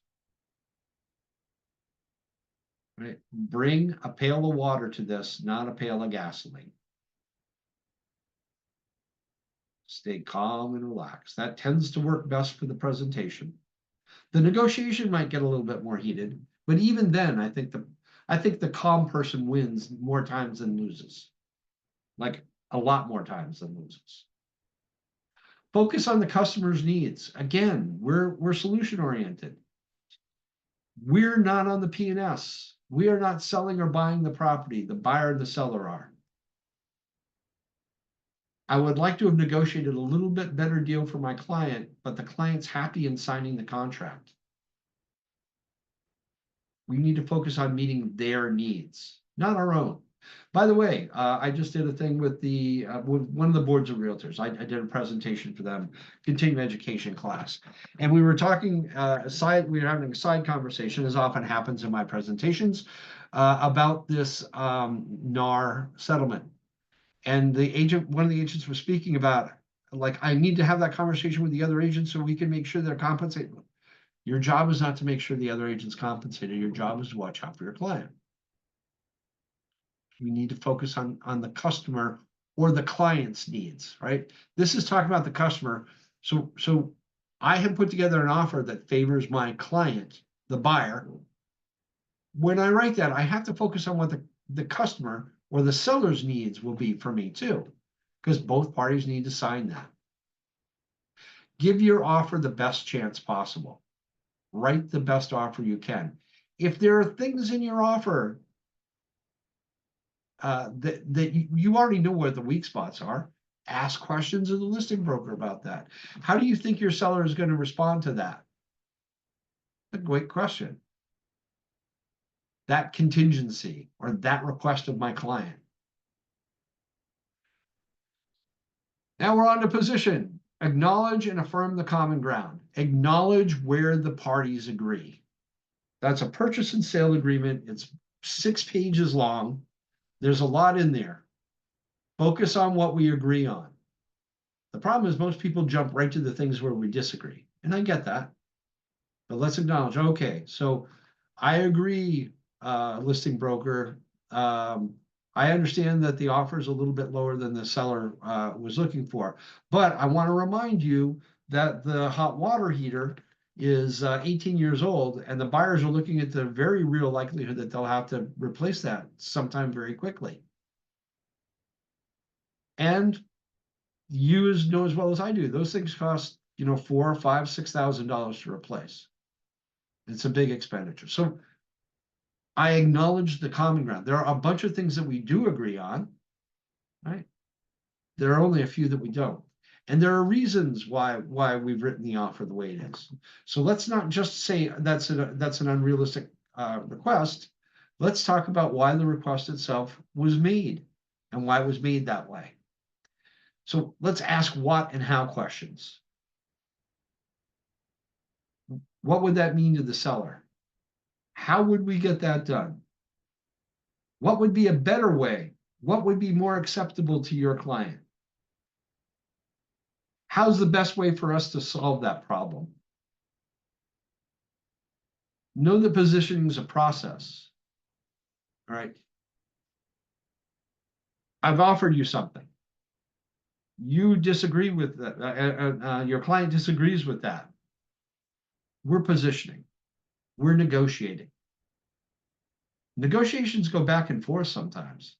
Right? Bring a pail of water to this, not a pail of gasoline. Stay calm and relaxed. That tends to work best for the presentation. The negotiation might get a little bit more heated, but even then, I think the calm person wins more times than loses. Like a lot more times than loses. Focus on the customer's needs. Again, we're solution oriented. We're not on the P&S. We are not selling or buying the property. The buyer and the seller are. I would like to have negotiated a little bit better deal for my client, but the client's happy in signing the contract. We need to focus on meeting their needs, not our own. By the way, I just did a thing with with one of the boards of realtors. I did a presentation for them, continuing education class, and we were talking we were having a side conversation, as often happens in my presentations, about this NAR settlement. And one of the agents was speaking about, like, I need to have that conversation with the other agents so we can make sure they're compensated. Your job is not to make sure the other agent's compensated. Your job is to watch out for your client. We need to focus on the customer or the client's needs, right? This is talking about the customer. So I have put together an offer that favors my client, the buyer. When I write that, I have to focus on what the customer or the seller's needs will be for me too, because both parties need to sign that. Give your offer the best chance possible. Write the best offer you can. If there are things in your offer that you already know where the weak spots are, ask questions of the listing broker about that. How do you think your seller is going to respond to that? A great question. That contingency or that request of my client. Now we're on to position. Acknowledge and affirm the common ground. Acknowledge where the parties agree. That's a purchase and sale agreement. It's 6 pages long. There's a lot in there. Focus on what we agree on. The problem is most people jump right to the things where we disagree. And I get that. But let's acknowledge, okay, so I agree, listing broker. I understand that the offer is a little bit lower than the seller was looking for. But I want to remind you that the hot water heater is 18 years old, and the buyers are looking at the very real likelihood that they'll have to replace that sometime very quickly. And you know as well as I do, those things cost, $4,000, $5,000, $6,000 to replace. It's a big expenditure. So I acknowledge the common ground. There are a bunch of things that we do agree on, right? There are only a few that we don't. And there are reasons why we've written the offer the way it is. So let's not just say that's an unrealistic request. Let's talk about why the request itself was made and why it was made that way. So let's ask what and how questions. What would that mean to the seller? How would we get that done? What would be a better way? What would be more acceptable to your client? How's the best way for us to solve that problem? Know that positioning is a process. All right. I've offered you something. You disagree with that. Your client disagrees with that. We're positioning. We're negotiating. Negotiations go back and forth sometimes.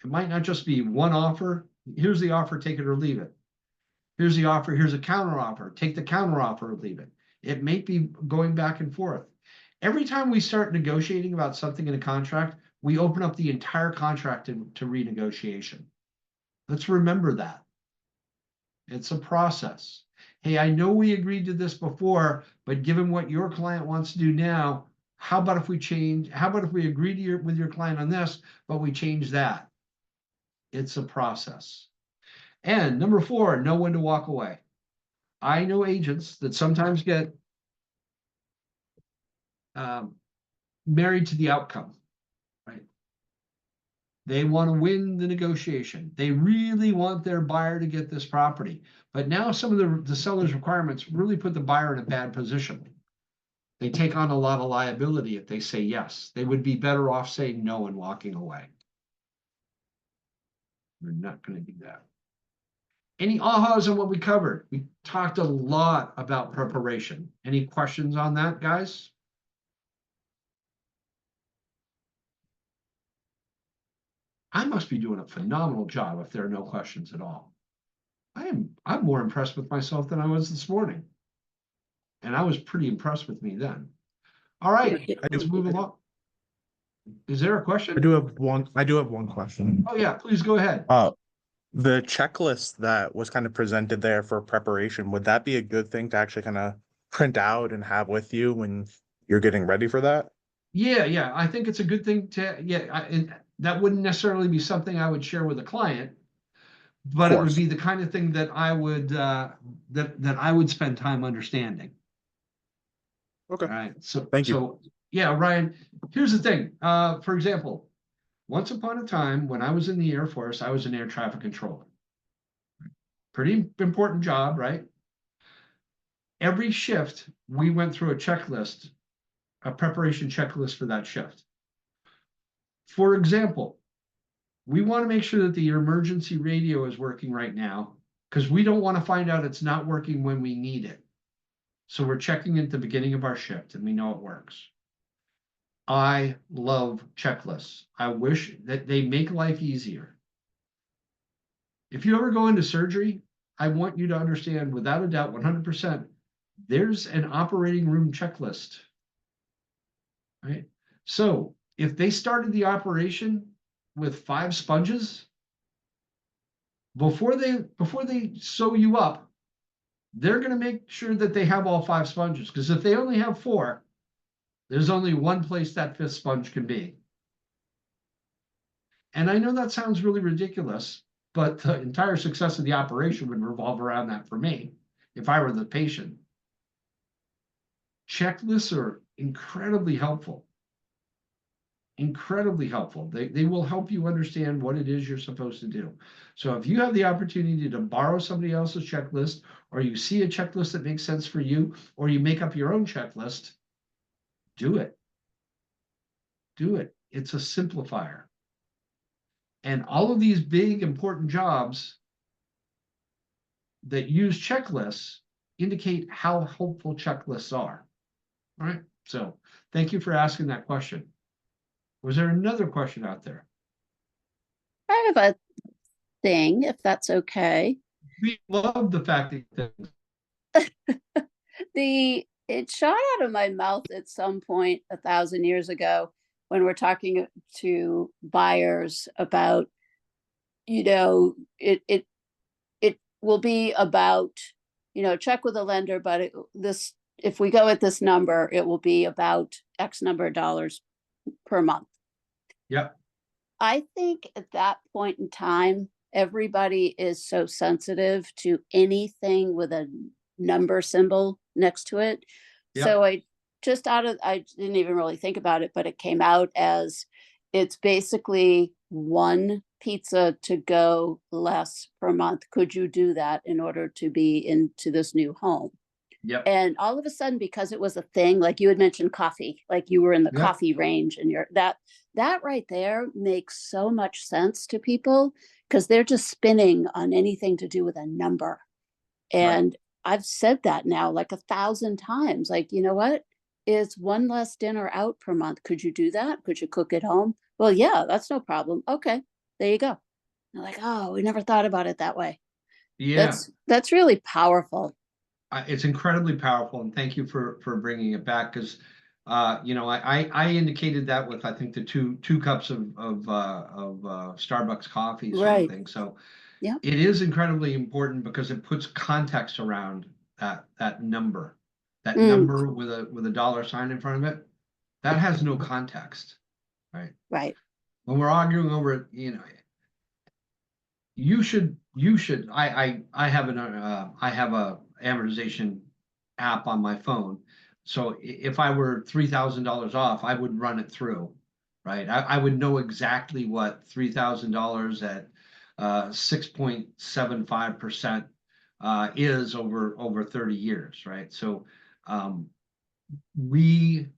It might not just be one offer. Here's the offer, take it or leave it. Here's the offer, here's a counter offer. Take the counter offer or leave it. It may be going back and forth. Every time we start negotiating about something in a contract, we open up the entire contract to renegotiation. Let's remember that. It's a process. Hey, I know we agreed to this before, but given what your client wants to do now, how about if we change? How about if we agree to with your client on this, but we change that? It's a process. And number 4, know when to walk away. I know agents that sometimes get married to the outcome, right? They want to win the negotiation. They really want their buyer to get this property. But now some of the seller's requirements really put the buyer in a bad position. They take on a lot of liability if they say yes. They would be better off saying no and walking away. We're not going to do that. Any ahas on what we covered? We talked a lot about preparation. Any questions on that, guys? I must be doing a phenomenal job if there are no questions at all. I'm more impressed with myself than I was this morning. And I was pretty impressed with me then. All right, let's move along. Is there a question? I do have one question. Oh yeah, please go ahead. The checklist that was kind of presented there for preparation, would that be a good thing to actually kind of print out and have with you when you're getting ready for that? Yeah, I think it's a good thing to, that wouldn't necessarily be something I would share with a client, but it would be the kind of thing that I would that I would spend time understanding. Okay. All right. So thank you. So yeah, Ryan, here's the thing. For example, once upon a time when I was in the Air Force, I was an air traffic controller. Pretty important job, right? Every shift, we went through a checklist, a preparation checklist for that shift. For example, we want to make sure that the emergency radio is working right now because we don't want to find out it's not working when we need it. So we're checking at the beginning of our shift and we know it works. I love checklists. I wish that they make life easier. If you ever go into surgery, I want you to understand without a doubt, 100%, there's an operating room checklist, right? So if they started the operation with 5 sponges, before they sew you up, they're going to make sure that they have all 5 sponges. Because if they only have 4, there's only one place that 5th sponge can be. And I know that sounds really ridiculous, but the entire success of the operation would revolve around that for me, if I were the patient. Checklists are incredibly helpful. Incredibly helpful. They will help you understand what it is you're supposed to do. So if you have the opportunity to borrow somebody else's checklist, or you see a checklist that makes sense for you, or you make up your own checklist, do it. Do it. It's a simplifier. And all of these big important jobs that use checklists indicate how helpful checklists are. All right. So thank you for asking that question. Was there another question out there? I have a thing, if that's okay. We love the fact that It shot out of my mouth at some point 1,000 years ago when we're talking to buyers about, it will be about, check with a lender, but if we go at this number, it will be about X number of dollars per month. Yep. I think at that point in time, everybody is so sensitive to anything with a number symbol next to it. Yep. So I didn't even really think about it, but it came out as it's basically 1 pizza to go less per month. Could you do that in order to be into this new home? Yep. And all of a sudden, because it was a thing, like you had mentioned coffee, like you were in the Yep. coffee range, and that right there makes so much sense to people because they're just spinning on anything to do with a number. And right. I've said that now like 1,000 times, like, you know what? Is 1 less dinner out per month. Could you do that? Could you cook at home? Well, yeah, that's no problem. Okay, there you go. They're like, oh, we never thought about it that way. Yeah, That's really powerful. it's incredibly powerful, and thank you for bringing it back, because you know, I indicated that with, I think, the two cups of Starbucks coffee sort of Right. thing. So Yeah. it is incredibly important because it puts context around that number. That number with a dollar sign in front of it, that has no context, right? Right. When we're arguing over it, you know, you should I have a amortization app on my phone. So if I were $3,000 off, I would run it through, right? I would know exactly what $3,000 at 6.75% is over 30 years, right? So we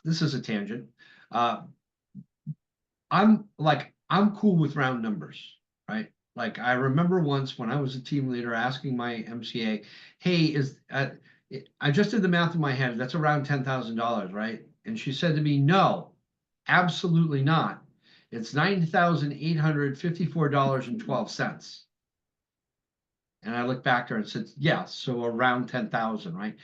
this is a tangent. Uh, I'm cool with round numbers, right? Like I remember once when I was a team leader asking my MCA, "Hey, I just did the math in my head. That's around $10,000, right?" And she said to me, "No, absolutely not. It's $9,854.12." And I looked back at her and said, "Yeah, so around 10,000, right?"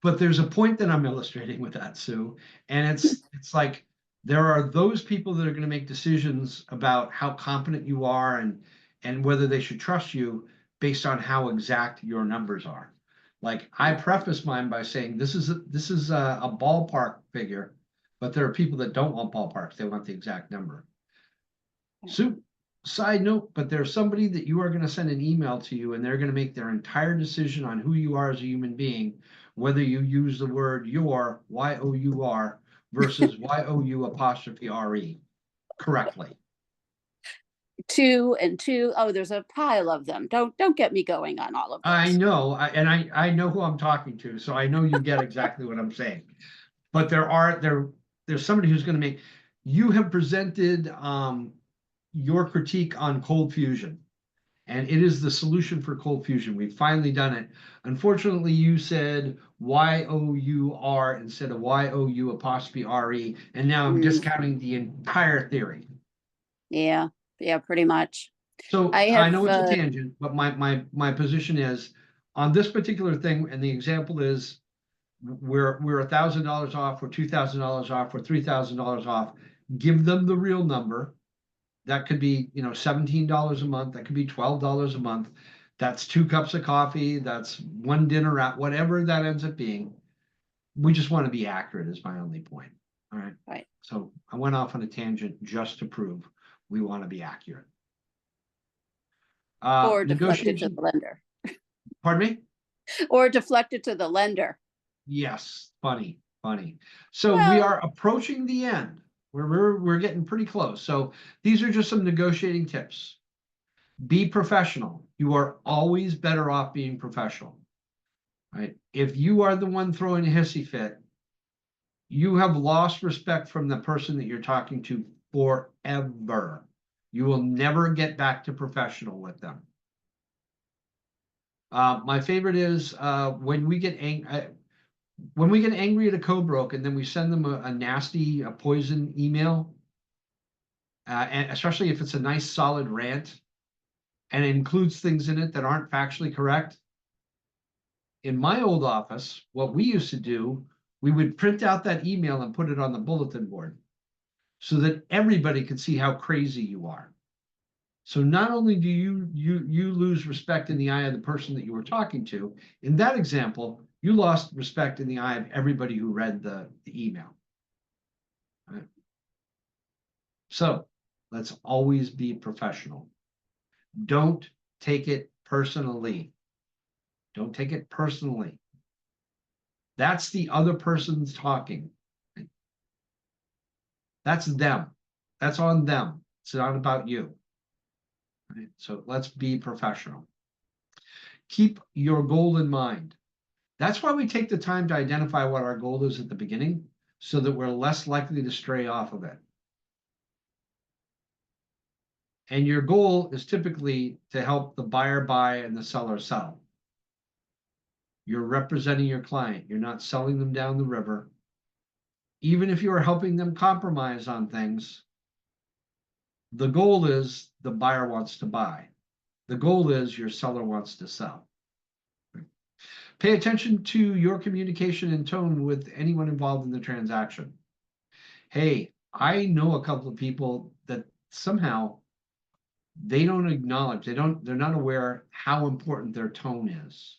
But there's a point that I'm illustrating with that, Sue, and it's like there are those people that are going to make decisions about how competent you are and whether they should trust you based on how exact your numbers are. Like I preface mine by saying this is a ballpark figure, but there are people that don't want ballparks; they want the exact number. Sue, side note, but there's somebody that you are going to send an email to you, and they're going to make their entire decision on who you are as a human being, whether you use the word your, Y-O-U-R, versus Y-O-U apostrophe R-E correctly. Two and two. Oh, there's a pile of them. Don't get me going on all of I those. know, I know who I'm talking to, so I know you get exactly what I'm saying. But there's somebody who's going to make. You have presented your critique on cold fusion. And it is the solution for cold fusion. We've finally done it. Unfortunately, you said Y-O-U-R instead of Y-O-U apostrophe R-E, and now I'm discounting the entire theory. Yeah, yeah, pretty much. So I I have know it's a tangent, but my position is on this particular thing, and the example is we're $1,000 off, we're $2,000 off, we're $3,000 off. Give them the real number. That could be, you know, $17 a month. That could be $12 a month. That's 2 cups of coffee. That's one dinner out, whatever that ends up being. We just want to be accurate is my only point. All right. Right. So I went off on a tangent just to prove we want to be accurate. or deflect it to Negotiation. the lender. Pardon me? Or deflect it to the lender. Yes. Funny. So we Well, are approaching the end. We're getting pretty close. So these are just some negotiating tips. Be professional. You are always better off being professional, right? If you are the one throwing a hissy fit, you have lost respect from the person that you're talking to forever. You will never get back to professional with them. My favorite is when we get angry at a co-broke and then we send them a nasty, a poison email, and especially if it's a nice solid rant and it includes things in it that aren't factually correct. In my old office, what we used to do, we would print out that email and put it on the bulletin board so that everybody could see how crazy you are. So not only do you lose respect in the eye of the person that you were talking to, in that example, you lost respect in the eye of everybody who read the email. Right? So let's always be professional. Don't take it personally. Don't take it personally. That's the other person's talking. That's them. That's on them. It's not about you. Right? So let's be professional. Keep your goal in mind. That's why we take the time to identify what our goal is at the beginning, so that we're less likely to stray off of it. And your goal is typically to help the buyer buy and the seller sell. You're representing your client. You're not selling them down the river. Even if you are helping them compromise on things, the goal is the buyer wants to buy. The goal is your seller wants to sell. Pay attention to your communication and tone with anyone involved in the transaction. Hey, I know a couple of people that somehow they don't acknowledge, they're not aware how important their tone is.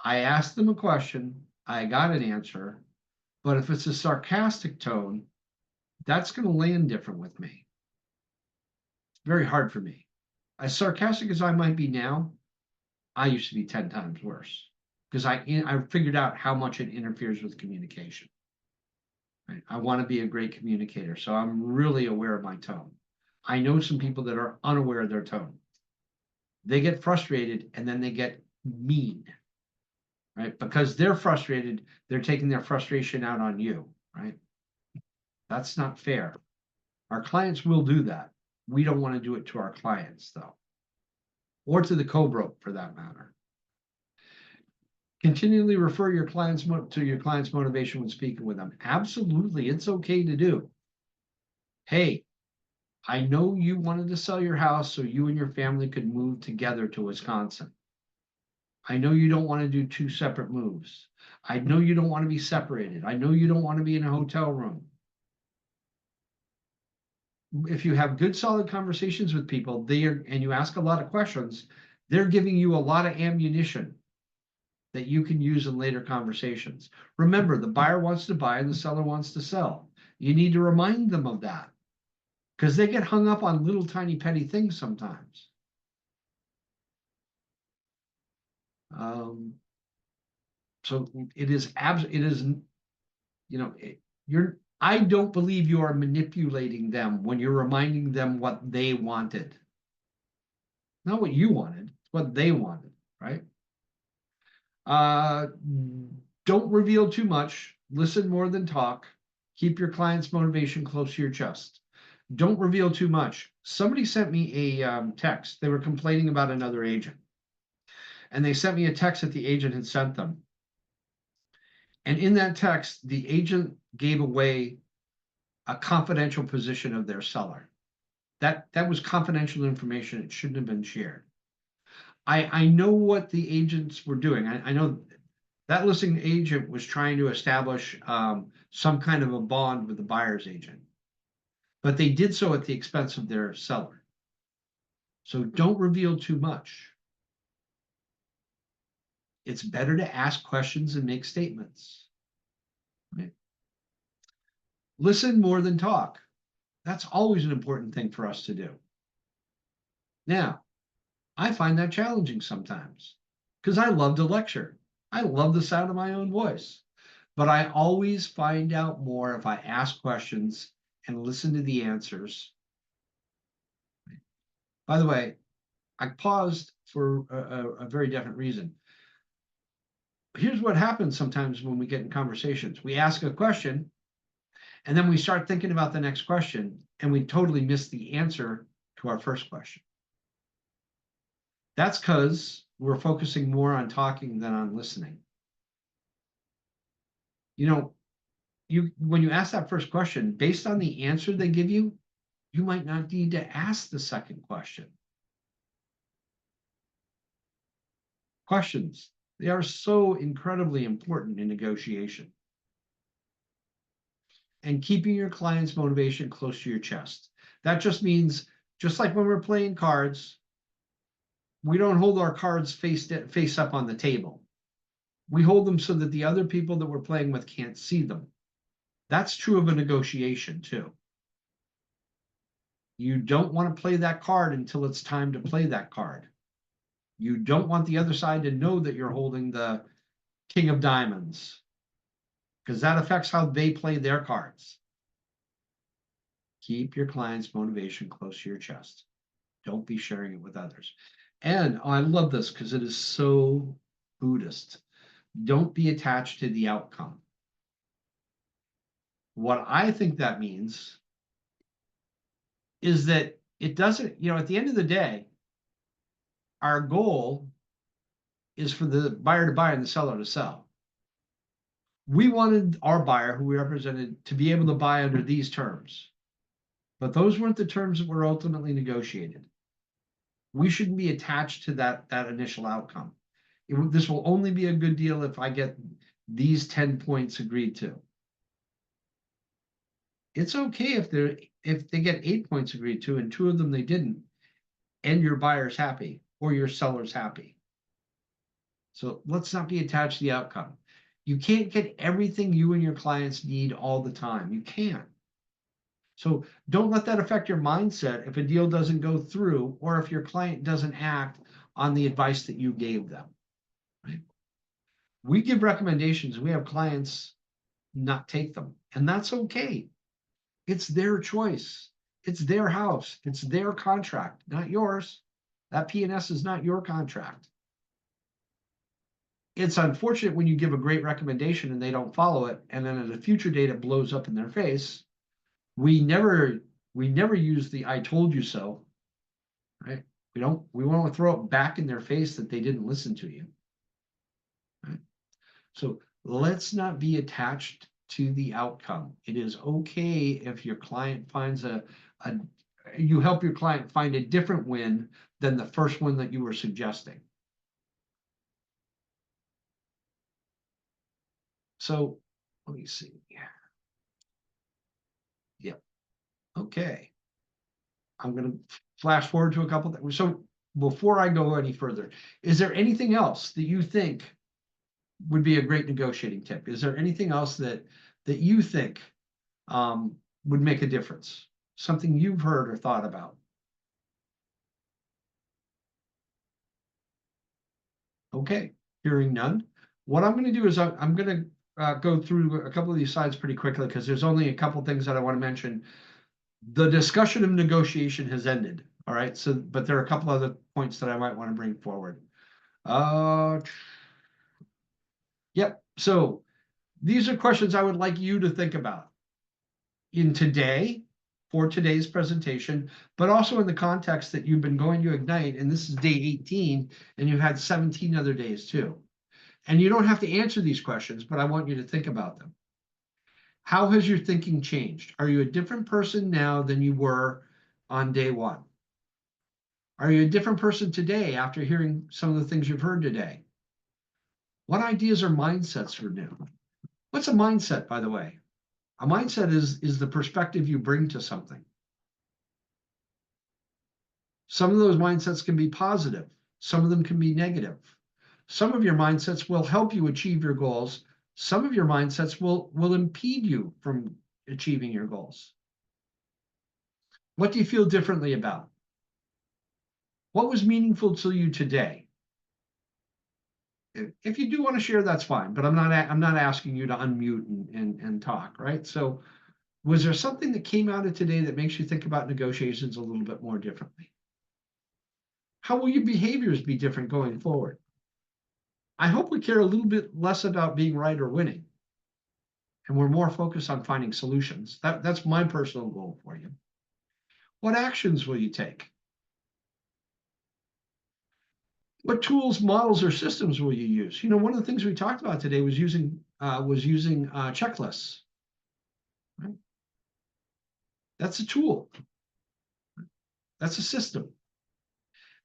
I asked them a question, I got an answer, but if it's a sarcastic tone, that's going to land different with me. It's very hard for me. As sarcastic as I might be now, I used to be 10 times worse because I figured out how much it interferes with communication. Right? I want to be a great communicator, so I'm really aware of my tone. I know some people that are unaware of their tone. They get frustrated and then they get mean, right? Because they're frustrated, they're taking their frustration out on you, right? That's not fair. Our clients will do that. We don't want to do it to our clients, though, or to the co-broke for that matter. Continually refer your clients to your client's motivation when speaking with them. Absolutely, it's okay to do. Hey, I know you wanted to sell your house so you and your family could move together to Wisconsin. I know you don't want to do 2 separate moves. I know you don't want to be separated. I know you don't want to be in a hotel room. If you have good, solid conversations with people, and you ask a lot of questions, they're giving you a lot of ammunition that you can use in later conversations. Remember, the buyer wants to buy and the seller wants to sell. You need to remind them of that because they get hung up on little tiny petty things sometimes. So it is I don't believe you are manipulating them when you're reminding them what they wanted. Not what you wanted, what they wanted, right? Don't reveal too much. Listen more than talk. Keep your client's motivation close to your chest. Don't reveal too much. Somebody sent me a text. They were complaining about another agent. And they sent me a text that the agent had sent them. And in that text, the agent gave away a confidential position of their seller. That was confidential information. It shouldn't have been shared. I know what the agents were doing. I know that listing agent was trying to establish some kind of a bond with the buyer's agent, but they did so at the expense of their seller. So don't reveal too much. It's better to ask questions and make statements. Right? Listen more than talk. That's always an important thing for us to do. Now, I find that challenging sometimes because I love to lecture. I love the sound of my own voice, but I always find out more if I ask questions and listen to the answers. By the way, I paused for a very different reason. Here's what happens sometimes when we get in conversations. We ask a question, and then we start thinking about the next question, and we totally miss the answer to our first question. That's because we're focusing more on talking than on listening. When you ask that first question, based on the answer they give you, you might not need to ask the second question. Questions, they are so incredibly important in negotiation. And keeping your client's motivation close to your chest. That just means, just like when we're playing cards, we don't hold our cards face up on the table. We hold them so that the other people that we're playing with can't see them. That's true of a negotiation too. You don't want to play that card until it's time to play that card. You don't want the other side to know that you're holding the King of Diamonds, because that affects how they play their cards. Keep your client's motivation close to your chest. Don't be sharing it with others. And I love this because it is so Buddhist. Don't be attached to the outcome. What I think that means is that it doesn't, at the end of the day, our goal is for the buyer to buy and the seller to sell. We wanted our buyer, who we represented, to be able to buy under these terms. But those weren't the terms that were ultimately negotiated. we shouldn't be attached to that initial outcome. This will only be a good deal if I get these 10 points agreed to. It's okay if they get 8 points agreed to and 2 of them they didn't, and your buyer's happy or your seller's happy. So let's not be attached to the outcome. You can't get everything you and your clients need all the time. You can't. So don't let that affect your mindset if a deal doesn't go through or if your client doesn't act on the advice that you gave them. Right? We give recommendations. We have clients not take them, and that's okay. It's their choice. It's their house. It's their contract, not yours. That P&S is not your contract. It's unfortunate when you give a great recommendation and they don't follow it, and then at a future date it blows up in their face. We never use the "I told you so," right? We want to throw it back in their face that they didn't listen to you. Right? So let's not be attached to the outcome. It is okay if your client finds you help your client find a different win than the first one that you were suggesting. So let me see. Yep. Okay. I'm going to flash forward to a couple things. So before I go any further, is there anything else that you think would be a great negotiating tip? Is there anything else that you think would make a difference? Something you've heard or thought about? Okay, hearing none. What I'm going to do is I'm going to go through a couple of these slides pretty quickly because there's only a couple things that I want to mention. The discussion of negotiation has ended. All right, so but there are a couple other points that I might want to bring forward. Yep. So these are questions I would like you to think about for today's presentation, but also in the context that you've been going to Ignite, and this is day 18, and you've had 17 other days too. And you don't have to answer these questions, but I want you to think about them. How has your thinking changed? Are you a different person now than you were on day 1? Are you a different person today after hearing some of the things you've heard today? What ideas or mindsets are new? What's a mindset, by the way? A mindset is the perspective you bring to something. Some of those mindsets can be positive. Some of them can be negative. Some of your mindsets will help you achieve your goals. Some of your mindsets will impede you from achieving your goals. What do you feel differently about? What was meaningful to you today? If you do want to share, that's fine, but I'm not asking you to unmute and talk, right? So was there something that came out of today that makes you think about negotiations a little bit more differently? How will your behaviors be different going forward? I hope we care a little bit less about being right or winning, and we're more focused on finding solutions. That's my personal goal for you. What actions will you take? What tools, models, or systems will you use? You know, one of the things we talked about today was using checklists. Right? That's a tool. That's a system.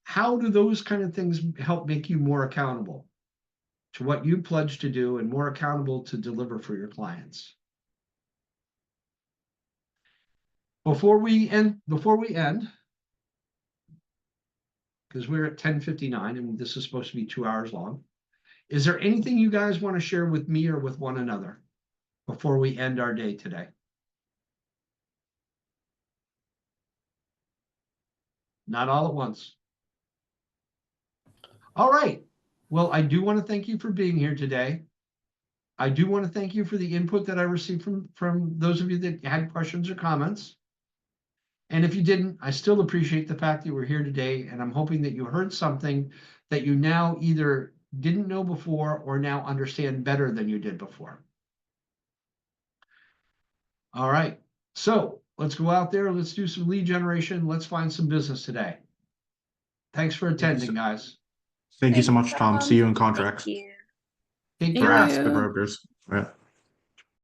How do those kind of things help make you more accountable to what you pledge to do and more accountable to deliver for your clients? Before we end, because we're at 10:59 and this is supposed to be 2 hours long, is there anything you guys want to share with me or with one another before we end our day today? Not all at once. All right. Well, I do want to thank you for being here today. I do want to thank you for the input that I received from those of you that had questions or comments. And if you didn't, I still appreciate the fact that you were here today, and I'm hoping that you heard something that you now either didn't know before or now understand better than you did before. All right, so let's go out there, let's do some lead generation, let's find some business today. Thanks for attending, guys. Thank you so much, Tom. See you in contracts. Thank you. Take For care. Ask the Brokers. Yeah.